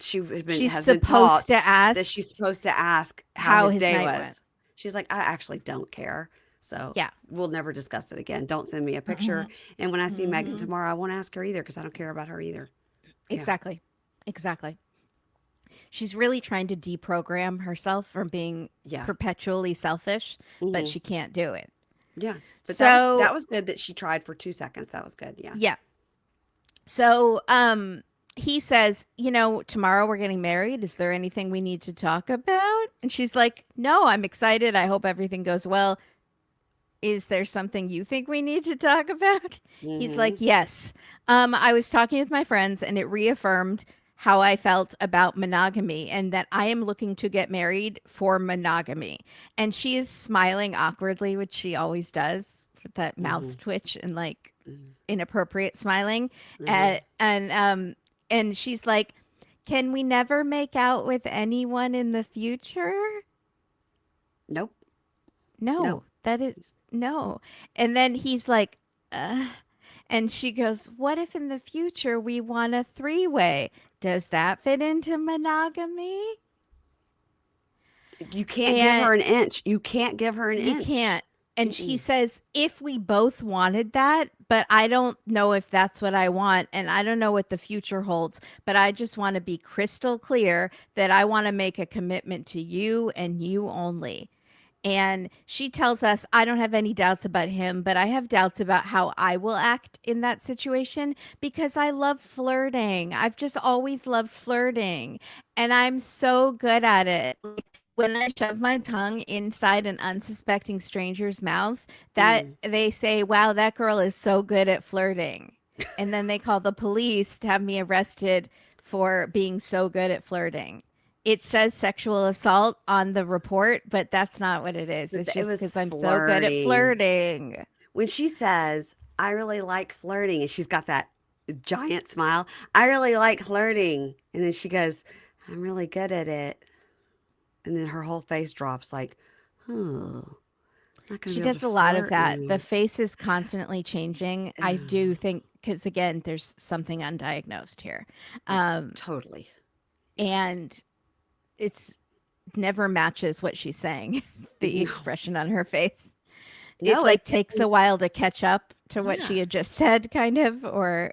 She's has been supposed taught to that ask she's supposed to ask how how his his day night went. was. She's like, "I actually don't care. So Yeah. we'll never discuss it again. Don't send me a picture. Hmm. And when I see Megan Hmm. tomorrow, I won't ask her either because I don't care about her either." Yeah. Exactly. Exactly. She's really trying to deprogram herself from being Yeah. perpetually selfish, but Hmm. she can't do it. Yeah. But So, that was good that she tried for 2 seconds. That was good. Yeah. yeah. So, he says, tomorrow we're getting married. Is there anything we need to talk about? And she's like, no, I'm excited. I hope everything goes well. Is there something you think we need to talk about? He's like, Hmm. yes. I was talking with my friends, and it reaffirmed how I felt about monogamy and that I am looking to get married for monogamy. And she is smiling awkwardly, which she always does with that Hmm. mouth twitch and like Hmm. inappropriate smiling. Uh-huh. And she's like, can we never make out with anyone in the future? Nope. No, No. that is no. And then he's like, and she goes, what if in the future we want a three-way? Does that fit into monogamy? You can't give And her an inch. You can't give her an you inch. can't. And he Mm-mm. says, if we both wanted that, but I don't know if that's what I want. And I don't know what the future holds, but I just want to be crystal clear that I want to make a commitment to you and you only. And she tells us, I don't have any doubts about him, but I have doubts about how I will act in that situation because I love flirting. I've just always loved flirting. And I'm so good at it. Like when I shove my tongue inside an unsuspecting stranger's mouth, that Mm. they say, wow, that girl is so good at flirting. And then they call the police to have me arrested for being so good at flirting. It says sexual assault on the report, but that's not what it is. But It's it just because was I'm so good at flirting. flirting. When she says, "I really like flirting," and she's got that giant smile, "I really like flirting." And then she goes, "I'm really good at it." And then her whole face drops like, "Oh, not going to She be able to does a lot of flirt that. The now." face is constantly changing. I do think, because again, there's something undiagnosed here. Oh, Um, totally. Yes. and it's never matches what she's saying, the No. expression on her face. It No, like takes a while to catch up to what yeah. she had just said, kind of, or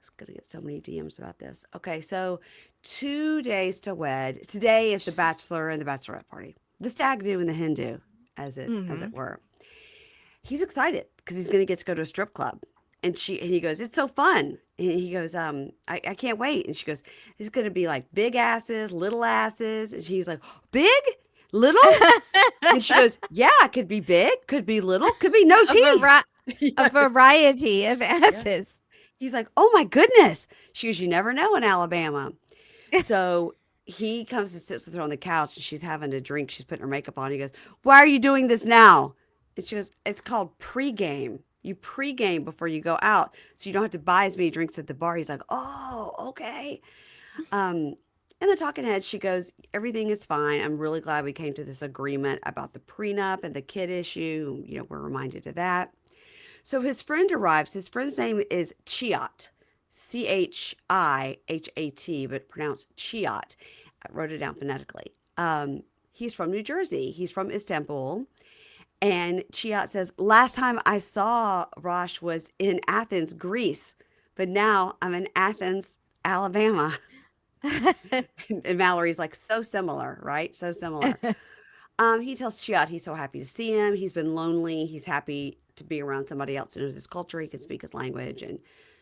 was going to get so many DMs about this. Okay, so 2 days to wed. Today is the bachelor and the bachelorette party. The stag do and the hen do, as it Mm-hmm. were. He's excited because he's going to get to go to a strip club. And he goes, it's so fun. And he goes, I can't wait. And she goes, it's going to be like big asses, little asses. And she's like, big, little. And she goes, yeah, it could be big, could be little, could be no a, teeth. vari- a Yeah. variety of Yeah. asses. He's like, oh my goodness. She goes, you never know in Alabama. So he comes and sits with her on the couch and she's having a drink. She's putting her makeup on. He goes, why are you doing this now? And she goes, it's called pregame. You pregame before you go out. So you don't have to buy as many drinks at the bar. He's like, oh, okay. Um, in the talking head, she goes, everything is fine. I'm really glad we came to this agreement about the prenup and the kid issue. You know, we're reminded of that. So his friend arrives. His friend's name is Chiat, Chihat, but pronounced Chiat. I wrote it down phonetically. He's from New Jersey. He's from Istanbul. And Chiat says, last time I saw Rosh was in Athens, Greece, but now I'm in Athens, Alabama. And Mallory's like, so similar, right? So similar. He tells Chiat he's so happy to see him. He's been lonely. He's happy to be around somebody else who knows his culture. He can speak his language. And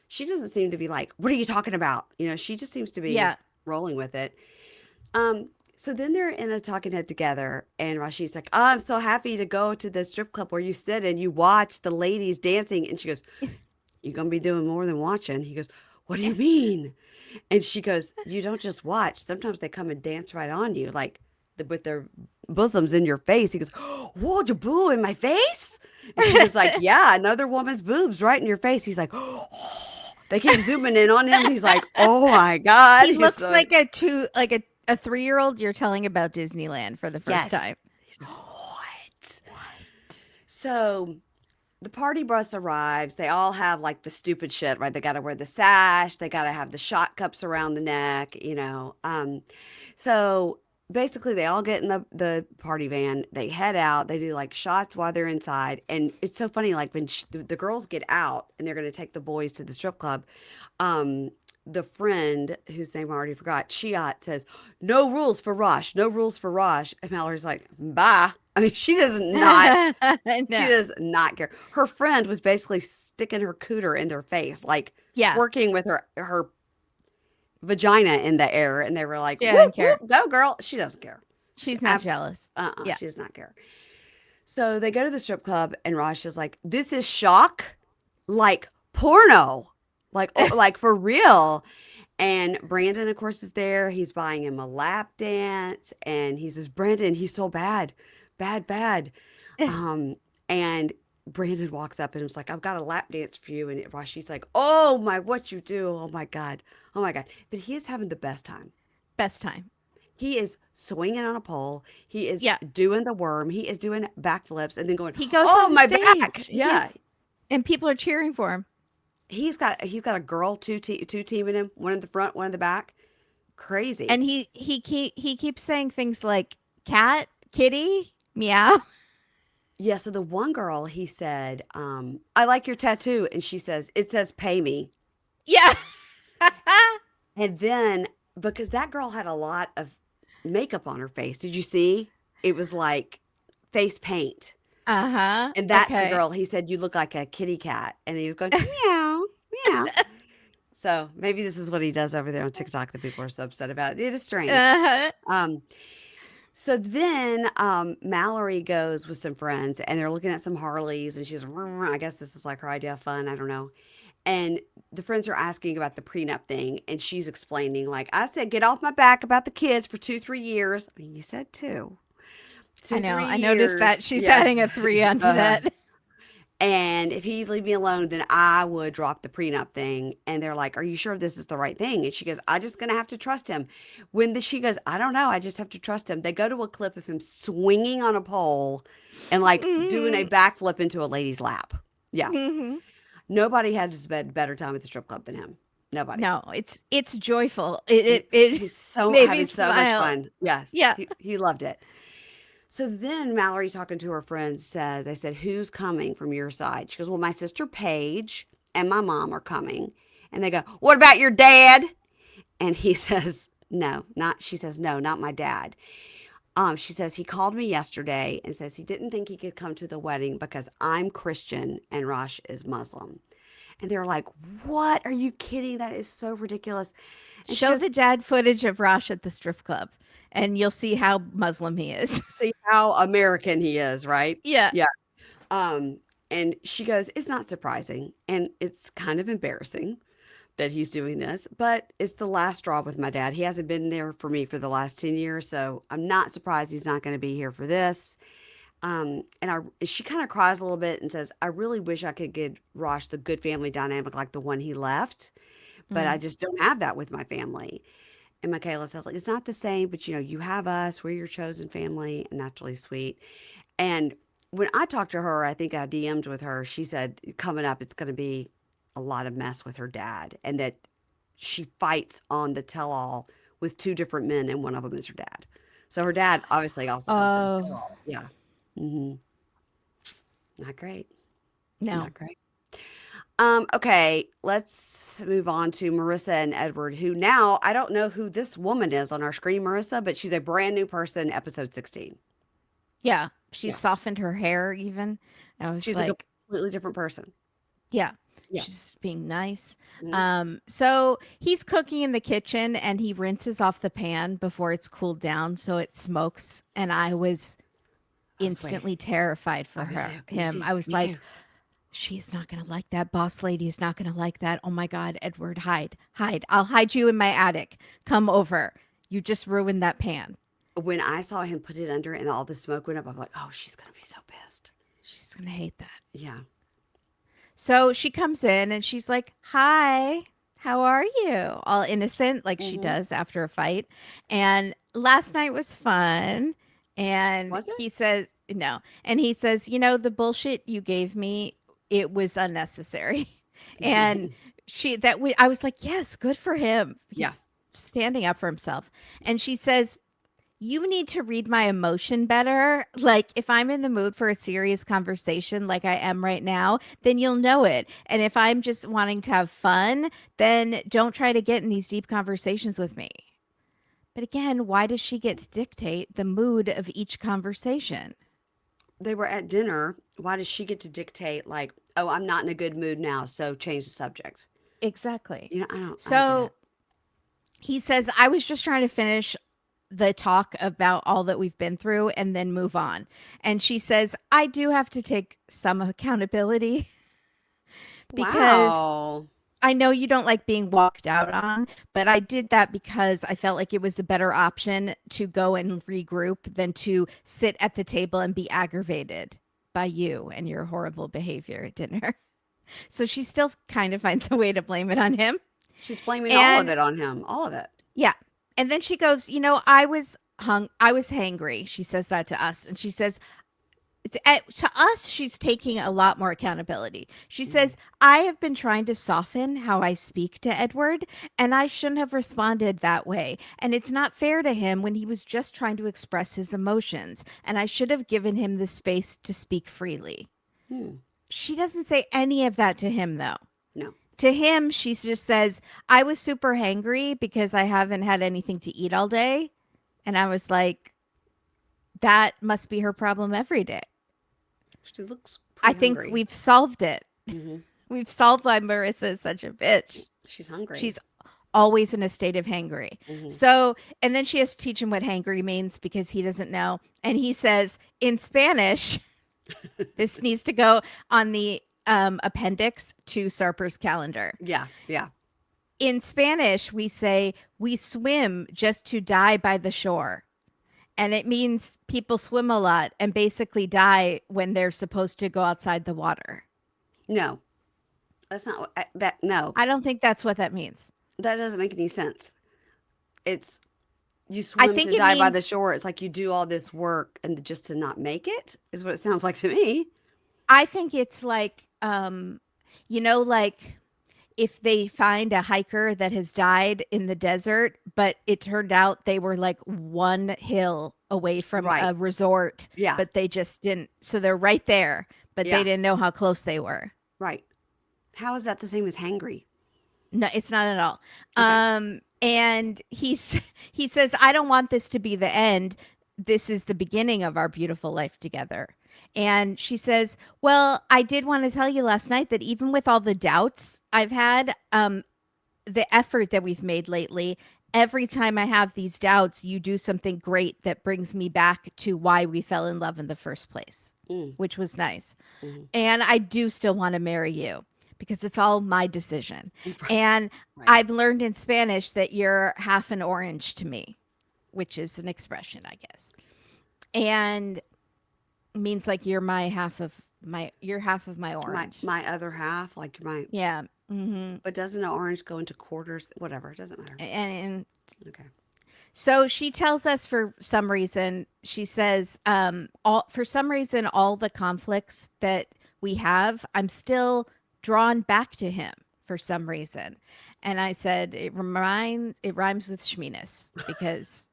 she doesn't seem to be like, what are you talking about? You know, she just seems to be Yeah. rolling with it. So then they're in a talking head together, and Rashi's like, oh, I'm so happy to go to the strip club where you sit and you watch the ladies dancing. And she goes, you're going to be doing more than watching. He goes, what do you mean? And she goes, you don't just watch. Sometimes they come and dance right on you, like with their bosoms in your face. He goes, whoa, your boo in my face? And she was like, yeah, another woman's boobs right in your face. He's like, oh. They keep zooming in on him. And he's like, oh my God. He He's looks so, like a 3-year-old you're telling about Disneyland for the first yes. time. He's like, what? So the party bus arrives. They all have like the stupid shit, right? They got to wear the sash. They got to have the shot cups around the neck, you know. So basically, they all get in the party van. They head out. They do like shots while they're inside. And it's so funny, like when the girls get out and they're going to take the boys to the strip club, um, the friend whose name I already forgot, Chiat says, no rules for Rosh, no rules for Rosh. And Mallory's like, bye. I mean, she No. does not care. Her friend was basically sticking her cooter in their face, like Yeah. twerking with her vagina in the air, and they were like, She doesn't whoop, care. whoop, go girl. She doesn't care. She's not jealous. Yeah. She does not care. So they go to the strip club, and Rosh is like, this is shock, like porno, like like for real. And Brandon, of course, is there. He's buying him a lap dance, and he says, Brandon, he's so bad, bad, bad. And Brandon walks up and was like, I've got a lap dance for you. And Rashi's like, oh my, what you do? Oh my God. Oh my God. But he is having the best time. Best time. He is swinging on a pole. He is Yeah. doing the worm. He is doing backflips and then going, He goes oh, on the my back. stage. Yeah. And people are cheering for him. He's got a girl, two teaming him, one in the front, one in the back. Crazy. And he keeps saying things like cat, kitty, meow. Yeah. So the one girl, he said, I like your tattoo. And she says, it says pay me. Yeah. And then, because that girl had a lot of makeup on her face, did you see? It was like face paint. Uh-huh. And that's the Okay. girl. He said, you look like a kitty cat. And he was going, meow, meow. So maybe this is what he does over there on TikTok that people are so upset about. It is strange. Uh-huh. So then Mallory goes with some friends and they're looking at some Harleys and she's, I guess this is like her idea of fun. I don't know. And the friends are asking about the prenup thing. And she's explaining, like, I said, get off my back about the kids for 2-3 years. I mean, you said two. I know. 3 I noticed that years. she's Yes. adding a 3 onto Uh-huh. that. And if he'd leave me alone, then I would drop the prenup thing. And they're like, are you sure this is the right thing? And she goes, I just going to have to trust him. She goes, I don't know. I just have to trust him. They go to a clip of him swinging on a pole and like doing a backflip into a lady's lap. Yeah. Mhm. Nobody had a better time at the strip club than him. Nobody. No, it's joyful. It He's so made me having so much smile. fun. Yes. Yeah. He loved it. So then Mallory, talking to her friends, they said, who's coming from your side? She goes, well, my sister Paige and my mom are coming. And they go, "What about your dad?" And he says, "No, not." She says, "No, not my dad." She says he called me yesterday and says he didn't think he could come to the wedding because I'm Christian and Rosh is Muslim. And they're like, "What? Are you kidding? That is so ridiculous." And she Show goes, the dad footage of Rosh at the strip club, and you'll see how Muslim he is. "See how American he is, right?" Yeah. Yeah. Um, and she goes, "It's not surprising, and it's kind of embarrassing that he's doing this, but it's the last straw with my dad. He hasn't been there for me for the last 10 years, so I'm not surprised he's not going to be here for this." She kind of cries a little bit and says, "I really wish I could give Rosh the good family dynamic like the one he left, but I Mm. just don't have that with my family." And Michaela says, like, "It's not the same, but you have us. We're your chosen family, and that's really sweet." And when I talked to her, I think I DM'd with her. She said, coming up, it's going to be a lot of mess with her dad, and that she fights on the tell all with two different men, and one of them is her dad. So her dad obviously also goes to the Oh, tell all. Yeah. Hmm. Not great. no. Not great. Okay, let's move on to Marissa and Edward, who now I don't know who this woman is on our screen, Marissa, but she's a brand new person, episode 16. Yeah. She Yeah. softened her hair even. I was She's a like, completely different person. yeah, Yeah. she's being nice. Mhm. So he's cooking in the kitchen and he rinses off the pan before it's cooled down so it smokes. And I was I was waiting. instantly terrified for Oh, me her too. Me him. too. I was Me too. like, she's not gonna like that. Boss lady is not gonna like that. Oh my God, Edward, hide, hide. I'll hide you in my attic. Come over. You just ruined that pan. When I saw him put it under and all the smoke went up, I'm like, oh, she's gonna be so pissed. She's gonna hate that. Yeah. So she comes in and she's like, "Hi, how are you?" All innocent, like she Hmm. does after a fight. And last night was fun. And Was it? he says, no. And he says, the bullshit you gave me, it was unnecessary. And I was like, yes, good for him. Yeah. He's standing up for himself. And she says, you need to read my emotion better. Like, if I'm in the mood for a serious conversation like I am right now, then you'll know it. And if I'm just wanting to have fun, then don't try to get in these deep conversations with me. But again, why does she get to dictate the mood of each conversation? They were at dinner. Why does she get to dictate, like, oh, I'm not in a good mood now, so change the subject? Exactly. I don't get it. So he says, I was just trying to finish the talk about all that we've been through and then move on. And she says, I do have to take some accountability because Wow. I know you don't like being walked out on, but I did that because I felt like it was a better option to go and regroup than to sit at the table and be aggravated by you and your horrible behavior at dinner. So she still kind of finds a way to blame it on him. She's blaming all of And it on him. All of it. yeah. And then she goes, I was hangry. She says that to us. And she says, to us, she's taking a lot more accountability. She Mhm. says, I have been trying to soften how I speak to Edward, and I shouldn't have responded that way. And it's not fair to him when he was just trying to express his emotions, and I should have given him the space to speak freely. Hmm. She doesn't say any of that to him, though. No. To him, she just says, I was super hangry because I haven't had anything to eat all day. And I was like, that must be her problem every day. She looks I pretty think hungry. we've solved it. Hmm. We've solved why Marissa is such a bitch. She's hungry. She's always in a state of hangry. Hmm. So, and then she has to teach him what hangry means because he doesn't know. And he says in Spanish, this needs to go on the appendix to Sarper's calendar. Yeah. Yeah. In Spanish, we say, we swim just to die by the shore. And it means people swim a lot and basically die when they're supposed to go outside the water. No, that's not that. No, I don't think that's what that means. that doesn't make any sense. It's you I swim think to it die by the means, shore. It's like you do all this work and just to not make it is what it sounds like to me. I think it's like, like if they find a hiker that has died in the desert, but it turned out they were like one hill away from Right. a resort, Yeah. but they just didn't. So they're right there, but they Yeah. didn't know how close they were. Right. How is that the same as hangry? No, it's not at all. Okay. And he says, I don't want this to be the end. This is the beginning of our beautiful life together. And she says, well, I did want to tell you last night that even with all the doubts I've had, the effort that we've made lately, every time I have these doubts, you do something great that brings me back to why we fell in love in the first place, Mm, which was nice. mhm. And I do still want to marry you because it's all my decision. Right. And Right. I've learned in Spanish that you're half an orange to me, which is an expression, I guess. And means like you're half of my My orange. my other half, like my, Yeah. Mm-hmm. but doesn't an orange go into quarters? Whatever, it doesn't matter. And Okay. so she tells us for some reason, she says, all for some reason, all the conflicts that we have, I'm still drawn back to him for some reason. And I said, it rhymes with schmeenus because,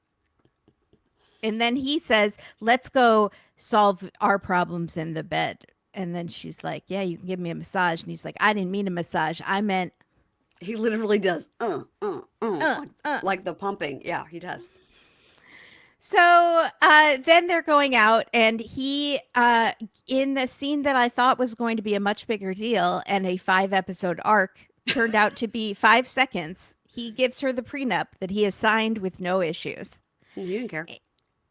and then he says, let's go solve our problems in the bed. And then she's like, yeah, you can give me a massage. And he's like, I didn't mean a massage. I meant, He literally does, uh, uh. like the pumping. Yeah, he does. So then they're going out, and he, in the scene that I thought was going to be a much bigger deal and a 5 episode arc, turned out to be 5 seconds. He gives her the prenup that he has signed with no issues. You didn't care.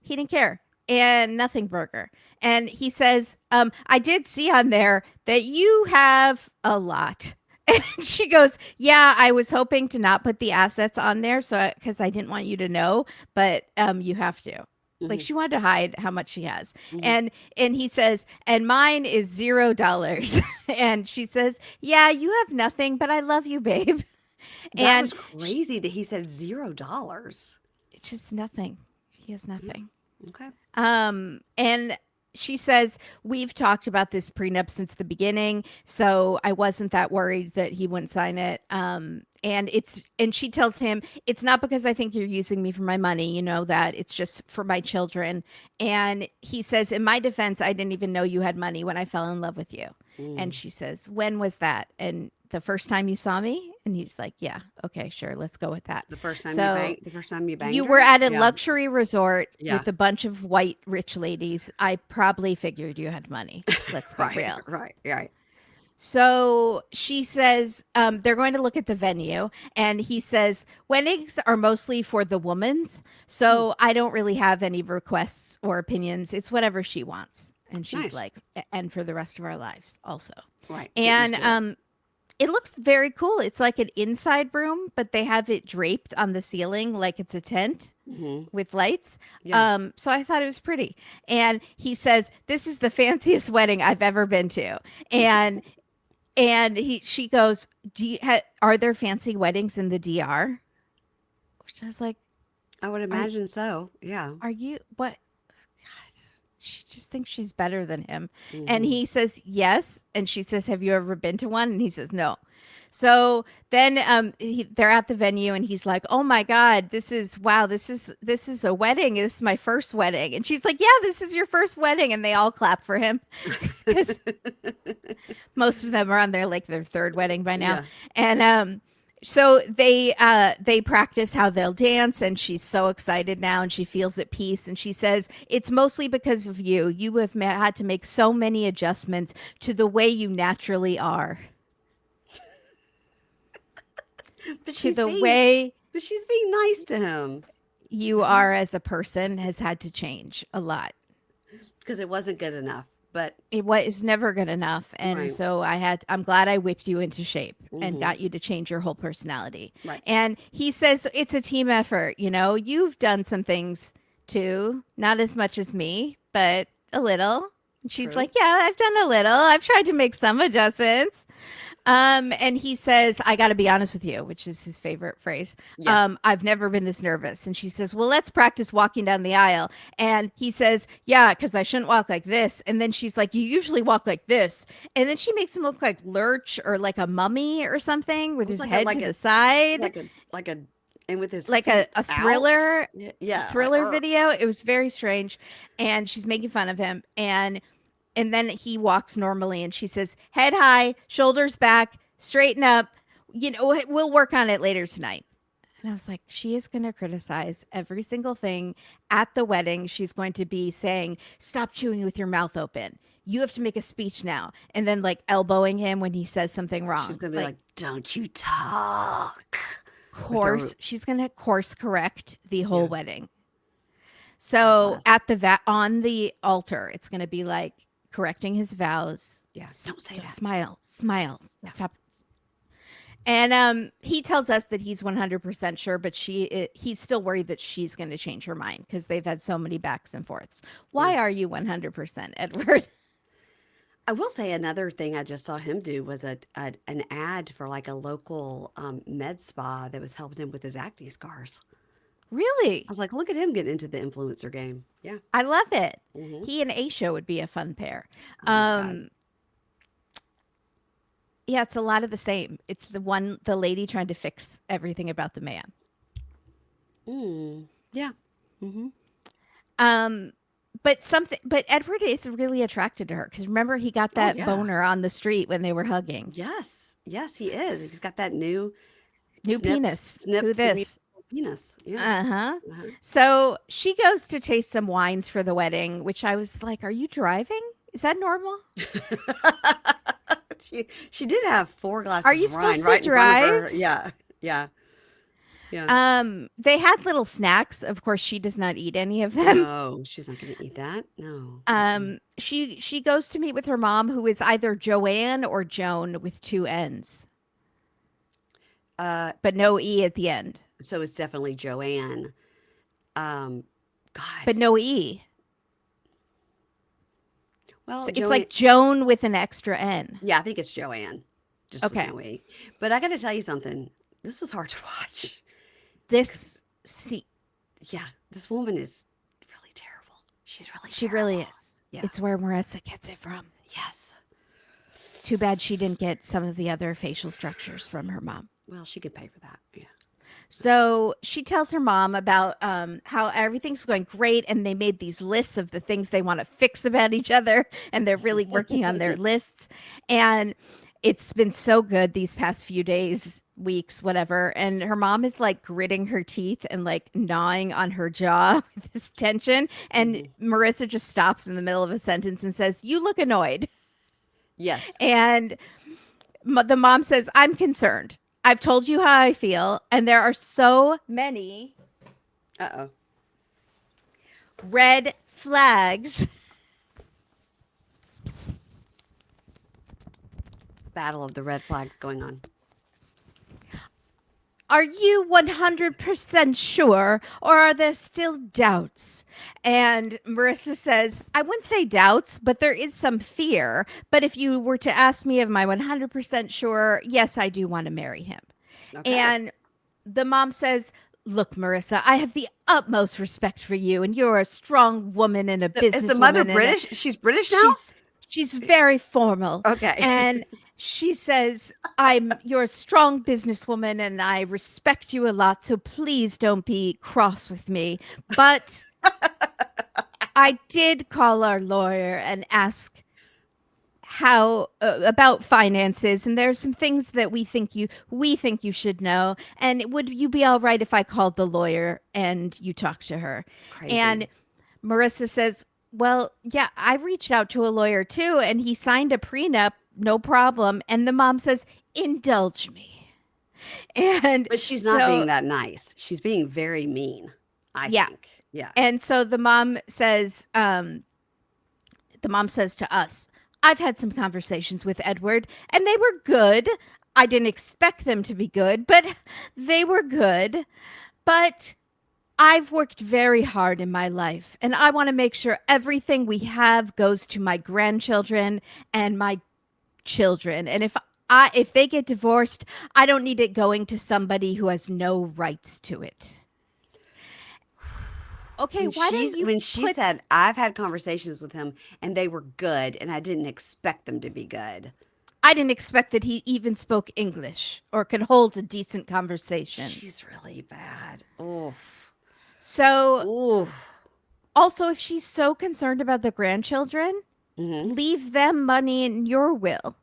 He didn't care. And nothing burger. And he says, I did see on there that you have a lot. And she goes, yeah, I was hoping to not put the assets on there so because I didn't want you to know, but you have to. Like Hmm. she wanted to hide how much she has. Hmm. And he says, and mine is $0. And she says, yeah, you have nothing, but I love you, babe. That And was crazy that he said $0. it's just nothing. He has nothing. Okay. And she says, we've talked about this prenup since the beginning, so I wasn't that worried that he wouldn't sign it. And she tells him, it's not because I think you're using me for my money, you know, that it's just for my children. And he says, in my defense, I didn't even know you had money when I fell in love with you. And Mm. she says, when was that? And the first time you saw me? And he's like, yeah, okay, sure, let's go with that. The first time you So banged, the first time you banged you were her? at a Yeah. luxury resort Yeah. with a bunch of white rich ladies. I probably figured you had money. Let's be Right. real. Right. Right. So she says they're going to look at the venue, and he says weddings are mostly for the woman's, Mm. so I don't really have any requests or opinions. It's whatever she wants. And she's Nice. like, and for the rest of our lives also. Right. Get And used to it. it looks very cool. It's like an inside room, but they have it draped on the ceiling like it's a tent Hmm. with lights. Yeah. So I thought it was pretty. And he says, "This is the fanciest wedding I've ever been to." And she goes, are there fancy weddings in the DR? Which I was like, I would are imagine so. Yeah. are you what? She just thinks she's better than him. And Hmm. he says, yes. And she says, have you ever been to one? And he says, no. So then they're at the venue, and he's like, oh my God, wow, this is a wedding. This is my first wedding. And she's like, yeah, this is your first wedding. And they all clap for him because most of them are on their third wedding by now. Yeah. And so they practice how they'll dance, and she's so excited now, and she feels at peace. And she says, it's mostly because of you. You have had to make so many adjustments to the way you naturally are, But to she's the being, way but she's being nice to him. you are as a person has had to change a lot. Because it wasn't good enough. But It was never good enough. And right. so I'm glad I whipped you into shape and Hmm. got you to change your whole personality. Right. And he says, it's a team effort. You know, you've done some things too, not as much as me, but a little. And she's True. like, yeah, I've done a little. I've tried to make some adjustments. And he says, I got to be honest with you, which is his favorite phrase. Yeah. I've never been this nervous. And she says, well, let's practice walking down the aisle. And he says, yeah, because I shouldn't walk like this. And then she's like, you usually walk like this. And then she makes him look like Lurch or like a mummy or something with It was his head like to a the side, like a and with his like feet a out. thriller. Yeah. A Yeah. Like, thriller video. It was very strange. And she's making fun of him. And then he walks normally, and she says, head high, shoulders back, straighten up. we'll work on it later tonight. And I was like, she is going to criticize every single thing at the wedding. She's going to be saying, stop chewing with your mouth open. You have to make a speech now. And then like elbowing him when he says something She's wrong. gonna be like, "Don't you talk." With her, She's going to course correct the whole yeah. wedding. God So bless. at on the altar, it's going to be like correcting his vows. Yeah. Don't say that. Smile, smile, Yeah. stop. And he tells us that he's 100% sure, but he's still worried that she's going to change her mind because they've had so many backs and forths. Why Yeah. are you 100%, Edward? I will say another thing I just saw him do was an ad for like a local med spa that was helping him with his acne scars. Really? I was like, look at him getting into the influencer game. Yeah. I love it. Hmm. He and Ashia would be a fun pair. Oh my God. Yeah, it's a lot of the same. It's the lady trying to fix everything about the man. Yeah. Hmm. Um, but Edward is really attracted to her because remember he got Oh that yeah. boner on the street when they were hugging. Yes. Yes, he is. He's got that new New snipped, penis. Who snipped this? penis. Yeah. Uh-huh. Uh-huh. So she goes to taste some wines for the wedding, which I was like, are you driving? Is that normal? She did have four Are glasses you of wine supposed to right in front of drive? her. Yeah. Yeah. Yeah. They had little snacks. Of course, she does not eat any of them. No, she's not going to eat that. No. Mm-mm. She goes to meet with her mom, who is either Joanne or Joan with two N's, Uh, but no E at the end. so it's definitely Joanne. Um, But God. no E. Well, So it's Joanne. like Joan with an extra N. Yeah, I think it's Joanne. Just with Okay. no E. But I got to tell you something. This was hard to watch. This see Yeah, this woman is really terrible. She's really she terrible. really is. Yeah. It's where Marissa gets it from. Yes. Too bad she didn't get some of the other facial structures from her mom. Well, she could pay for that. Yeah. So she tells her mom about how everything's going great and they made these lists of the things they want to fix about each other and they're really working on their lists. And it's been so good these past few days, weeks, whatever. And her mom is like gritting her teeth and like gnawing on her jaw with this tension. And Marissa just stops in the middle of a sentence and says, "You look annoyed." Yes. And the mom says, "I'm concerned. I've told you how I feel, and there are so many Uh-oh. red flags." Battle of the red flags going on. Are you 100% sure, or are there still doubts? And Marissa says, "I wouldn't say doubts, but there is some fear. But if you were to ask me, am I 100% sure? Yes, I do want to marry him." Okay. And the mom says, "Look, Marissa, I have the utmost respect for you, and you're a strong woman and a businesswoman." Is the mother and British? She's British now? she's very formal. Okay. And she says, "You're a strong businesswoman and I respect you a lot, so please don't be cross with me. But I did call our lawyer and ask how about finances, and there's some things that we think you should know. And would you be all right if I called the lawyer and you talked to her?" Crazy. And Marissa says, "Well, yeah, I reached out to a lawyer too, and he signed a prenup, no problem." And the mom says, "Indulge me." And But she's not so, being that nice. She's being very mean, I yeah. think. Yeah. And so the mom says to us, "I've had some conversations with Edward, and they were good. I didn't expect them to be good, but they were good. But I've worked very hard in my life, and I want to make sure everything we have goes to my grandchildren and my children. And if they get divorced, I don't need it going to somebody who has no rights to it." Okay, why don't you When she said, "I've had conversations with him and they were good and I didn't expect them to be good." I didn't expect that he even spoke English or could hold a decent conversation. She's really bad. Oh. So, Oh. also, if she's so concerned about the grandchildren, Mm-hmm. leave them money in your will.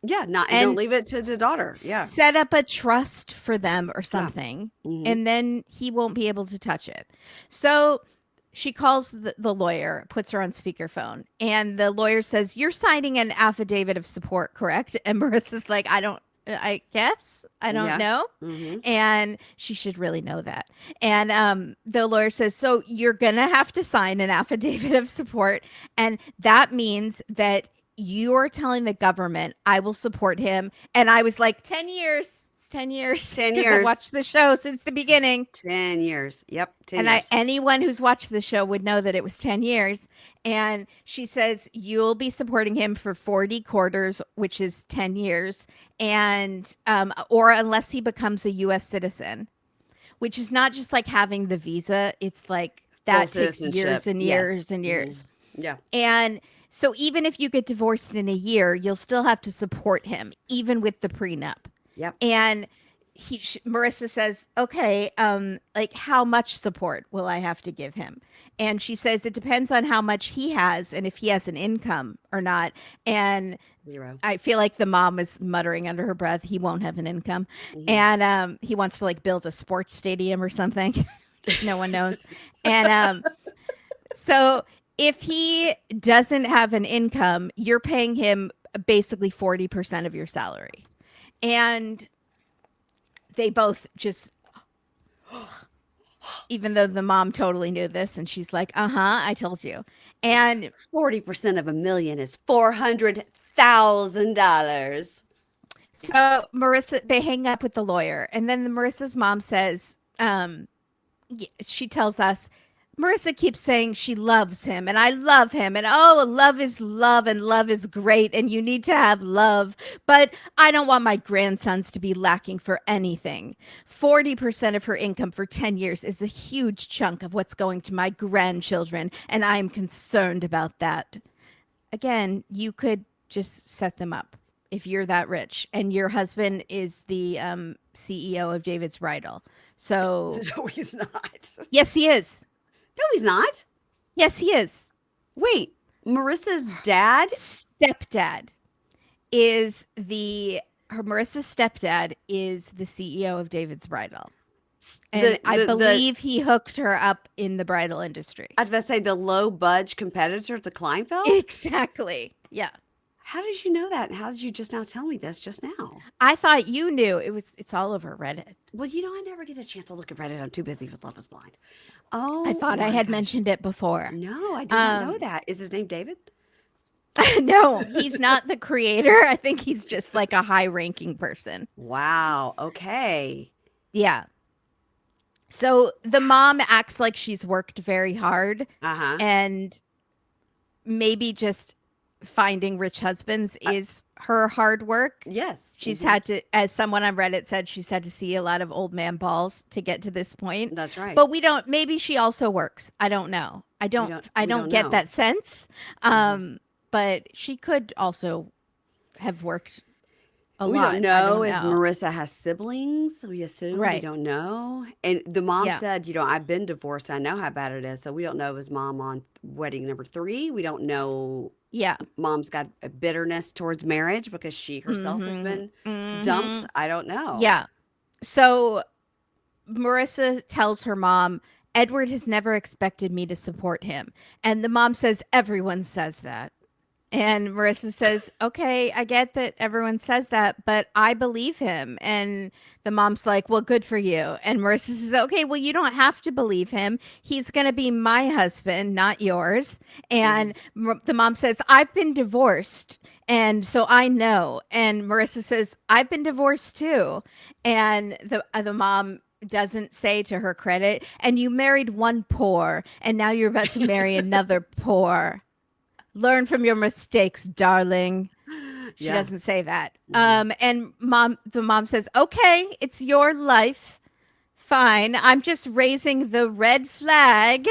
Yeah, not and don't and leave it to the daughter. Yeah. set up a trust for them or Yeah. something, Mhm. and then he won't be able to touch it. So she calls the lawyer, puts her on speakerphone, and the lawyer says, "You're signing an affidavit of support, correct?" And Marissa's like, I guess, I don't Yeah. know." Mhm. And she should really know that. And the lawyer says, "So you're going to have to sign an affidavit of support. And that means that you're telling the government I will support him." And I was like, 10 years. It's 10 years 10 because I years. watched the show since the beginning. 10 years. Yep, 10 And years. anyone who's watched the show would know that it was 10 years. And she says, you'll be supporting him for 40 quarters, which is 10 years. And, or unless he becomes a US citizen, which is not just like having the visa. It's like Full that takes years citizenship. and Yes. years and Mhm. years. Yeah. And so even if you get divorced in a year, you'll still have to support him, even with the prenup. Yep. And Marissa says, "Okay, like how much support will I have to give him?" And she says it depends on how much he has and if he has an income or not. And 0. I feel like the mom is muttering under her breath, he won't have an income. Mhm. And he wants to like build a sports stadium or something. No one knows. And so if he doesn't have an income, you're paying him basically 40% of your salary. And they both just, even though the mom totally knew this, and she's like, I told you. And 40% of $1,000,000 is $400,000. so Marissa, they hang up with the lawyer. And then Marissa's mom says, she tells us, Marissa keeps saying she loves him and I love him. And oh, love is love and love is great. And you need to have love. But I don't want my grandsons to be lacking for anything. 40% of her income for 10 years is a huge chunk of what's going to my grandchildren. And I'm concerned about that. Again, you could just set them up if you're that rich. And your husband is the CEO of David's Bridal. So, No, he's not. yes, he is. No, he's not. Yes, he is. Wait, Marissa's dad? Stepdad is Marissa's stepdad is the CEO of David's Bridal. And I believe he hooked her up in the bridal industry. I'd about to say the low budge competitor to Kleinfeld? Exactly. Yeah. How did you know that? And how did you just now tell me this just now? I thought you knew. It's all over Reddit. Well, I never get a chance to look at Reddit. I'm too busy with Love is Blind. Oh, I thought I had mentioned it before. No, I did not know that. Is his name David? No, he's not the creator. I think he's just like a high-ranking person. Wow. Okay. Yeah. So the mom acts like she's worked very hard. Uh-huh. And maybe just finding rich husbands is her hard work. Yes. She's had to, as someone on Reddit said, she's had to see a lot of old man balls to get to this point. That's right. But maybe she also works. I don't know. I don't get know. that sense. But she could also have worked a we lot. don't know if Marissa has siblings. We assume. Right. We don't know. And the mom Yeah. said, I've been divorced. I know how bad it is. So we don't know, is mom on wedding number 3? We don't know. Yeah. Mom's got a bitterness towards marriage because she herself has been dumped. I don't know. Yeah. So Marissa tells her mom, Edward has never expected me to support him. And the mom says, everyone says that. And Marissa says, okay, I get that everyone says that, but I believe him. And the mom's like, well, good for you. And Marissa says, okay, well, you don't have to believe him. He's going to be my husband, not yours. And the mom says, I've been divorced. And so I know. And Marissa says, I've been divorced too. And the mom doesn't say, to her credit, and you married one poor, and now you're about to marry another poor. Learn from your mistakes, darling. She doesn't say that. And the mom says, okay, it's your life. Fine. I'm just raising the red flag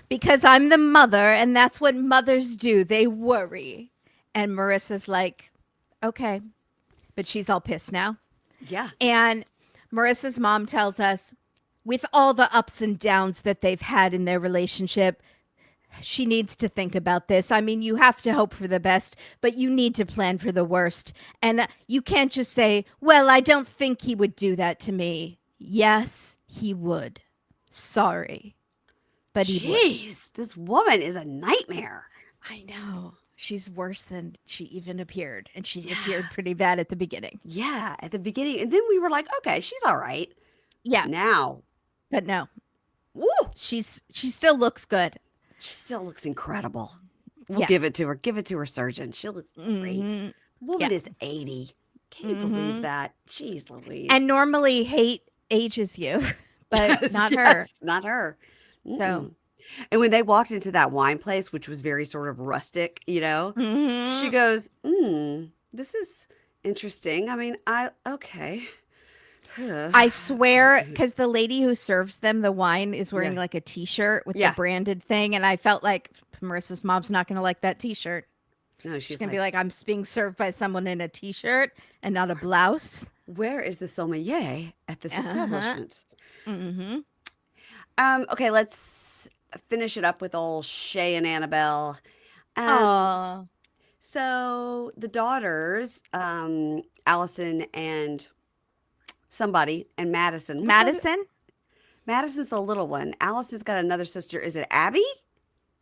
because I'm the mother, and that's what mothers do. They worry. And Marissa's like, okay. But she's all pissed now. Yeah. And Marissa's mom tells us, with all the ups and downs that they've had in their relationship, she needs to think about this. I mean, you have to hope for the best, but you need to plan for the worst. And you can't just say, well, I don't think he would do that to me. Yes, he would. Sorry, but he would. Jeez, this woman is a nightmare. I know. She's worse than she even appeared. And she Yeah. appeared pretty bad at the beginning. Yeah, at the beginning. And then we were like, okay, she's all right. Yeah, Now, but no. woo, She still looks good. she still looks incredible. We'll Yeah. give it to her. Give it to her surgeon. She looks great. Mhm. The woman Yeah. is 80. Can you believe that? Jeez Louise. And normally hate ages you, but Yes, not her. yes, not her. So, Mm-mm. And when they walked into that wine place, which was very sort of rustic, she mhm. goes, this is interesting. I mean, okay. I swear, because the lady who serves them the wine is wearing Yeah. like a T-shirt with Yeah. the branded thing, and I felt like Marissa's mom's not going to like that T-shirt. No, She's she's going to like, be like, I'm being served by someone in a T-shirt and not a blouse. where is the sommelier at this establishment? Mm-hmm. Okay, let's finish it up with old Shea and Annabelle. Um, Oh, so the daughters, Allison and somebody, and Madison. What's that? Madison, Madison's the little one. Allison's got another sister. Is it Abby?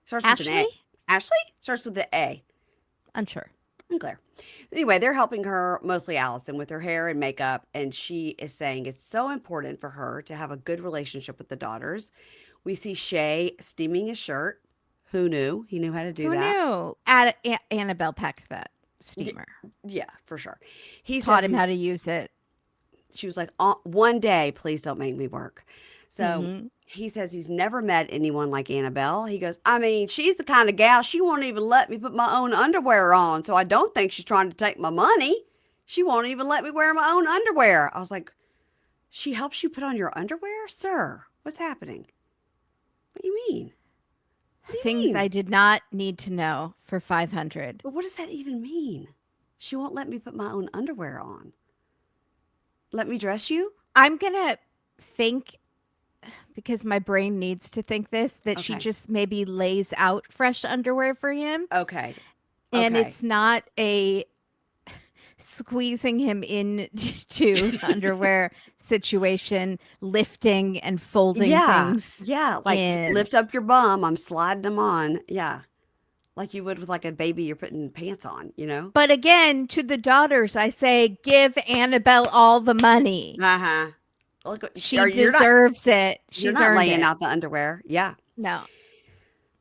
Starts with an Ashley, A. Ashley? Starts with the A. unsure. Unclear. Anyway, they're helping her, mostly Allison, with her hair and makeup. And she is saying it's so important for her to have a good relationship with the daughters. We see Shea steaming his shirt. Who knew? He knew how to do Who that. knew? Annabelle packed that steamer. Yeah, for sure. He Taught says him how to use it. she was like, one day, please don't make me work. So Mhm. he says he's never met anyone like Annabelle. He goes, I mean, she's the kind of gal, she won't even let me put my own underwear on. So I don't think she's trying to take my money. She won't even let me wear my own underwear. I was like, she helps you put on your underwear? Sir, what's happening? What do you mean? What do you Things mean? I did not need to know for 500. But what does that even mean? She won't let me put my own underwear on. Let me dress you? I'm going to think, because my brain needs to think this, that she Okay. just maybe lays out fresh underwear for him. Okay. And Okay. it's not a squeezing him into underwear situation, lifting and folding Yeah. things Yeah. Like in. lift up your bum. I'm sliding them on. Yeah. Like you would with like a baby you're putting pants on, you know? But again, to the daughters, I say, give Annabelle all the money. Uh-huh. Look, She you're not deserves it. you're She's not earned laying it. out the underwear. Yeah. No.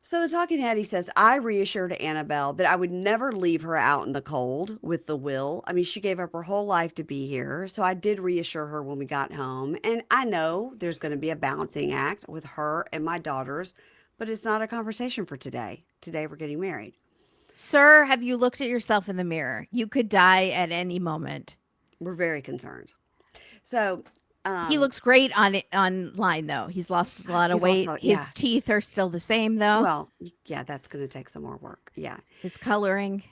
So the talking head, he says, I reassured Annabelle that I would never leave her out in the cold with the will. I mean, she gave up her whole life to be here. So I did reassure her when we got home. And I know there's going to be a balancing act with her and my daughters, but it's not a conversation for today. Today we're getting married. Sir, have you looked at yourself in the mirror? You could die at any moment. We're very concerned. So He looks great online though. He's lost a lot of he's lost weight. yeah. His teeth are still the same though. Well, yeah, that's going to take some more work. Yeah. His coloring.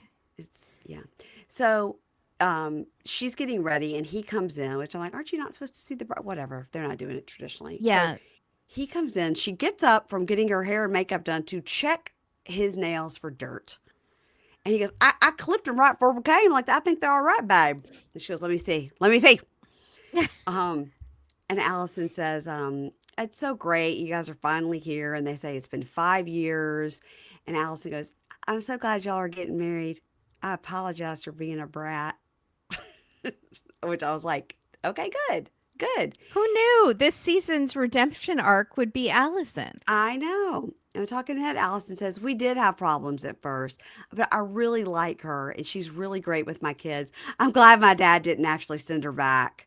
Yeah. So she's getting ready and he comes in, which I'm like, aren't you not supposed to see the bride? Whatever. They're not doing it traditionally. Yeah. So he comes in. She gets up from getting her hair and makeup done to check his nails for dirt. And he goes, I clipped them right before we came. Like, I think they're all right, babe. And she goes, let me see. Let me see. And Allison says, it's so great. You guys are finally here. And they say it's been 5 years. And Allison goes, I'm so glad y'all are getting married. I apologize for being a brat. Which I was like, okay, good. Good. Who knew this season's redemption arc would be Allison? I know. And talking head, Allison says, we did have problems at first, but I really like her and she's really great with my kids. I'm glad my dad didn't actually send her back.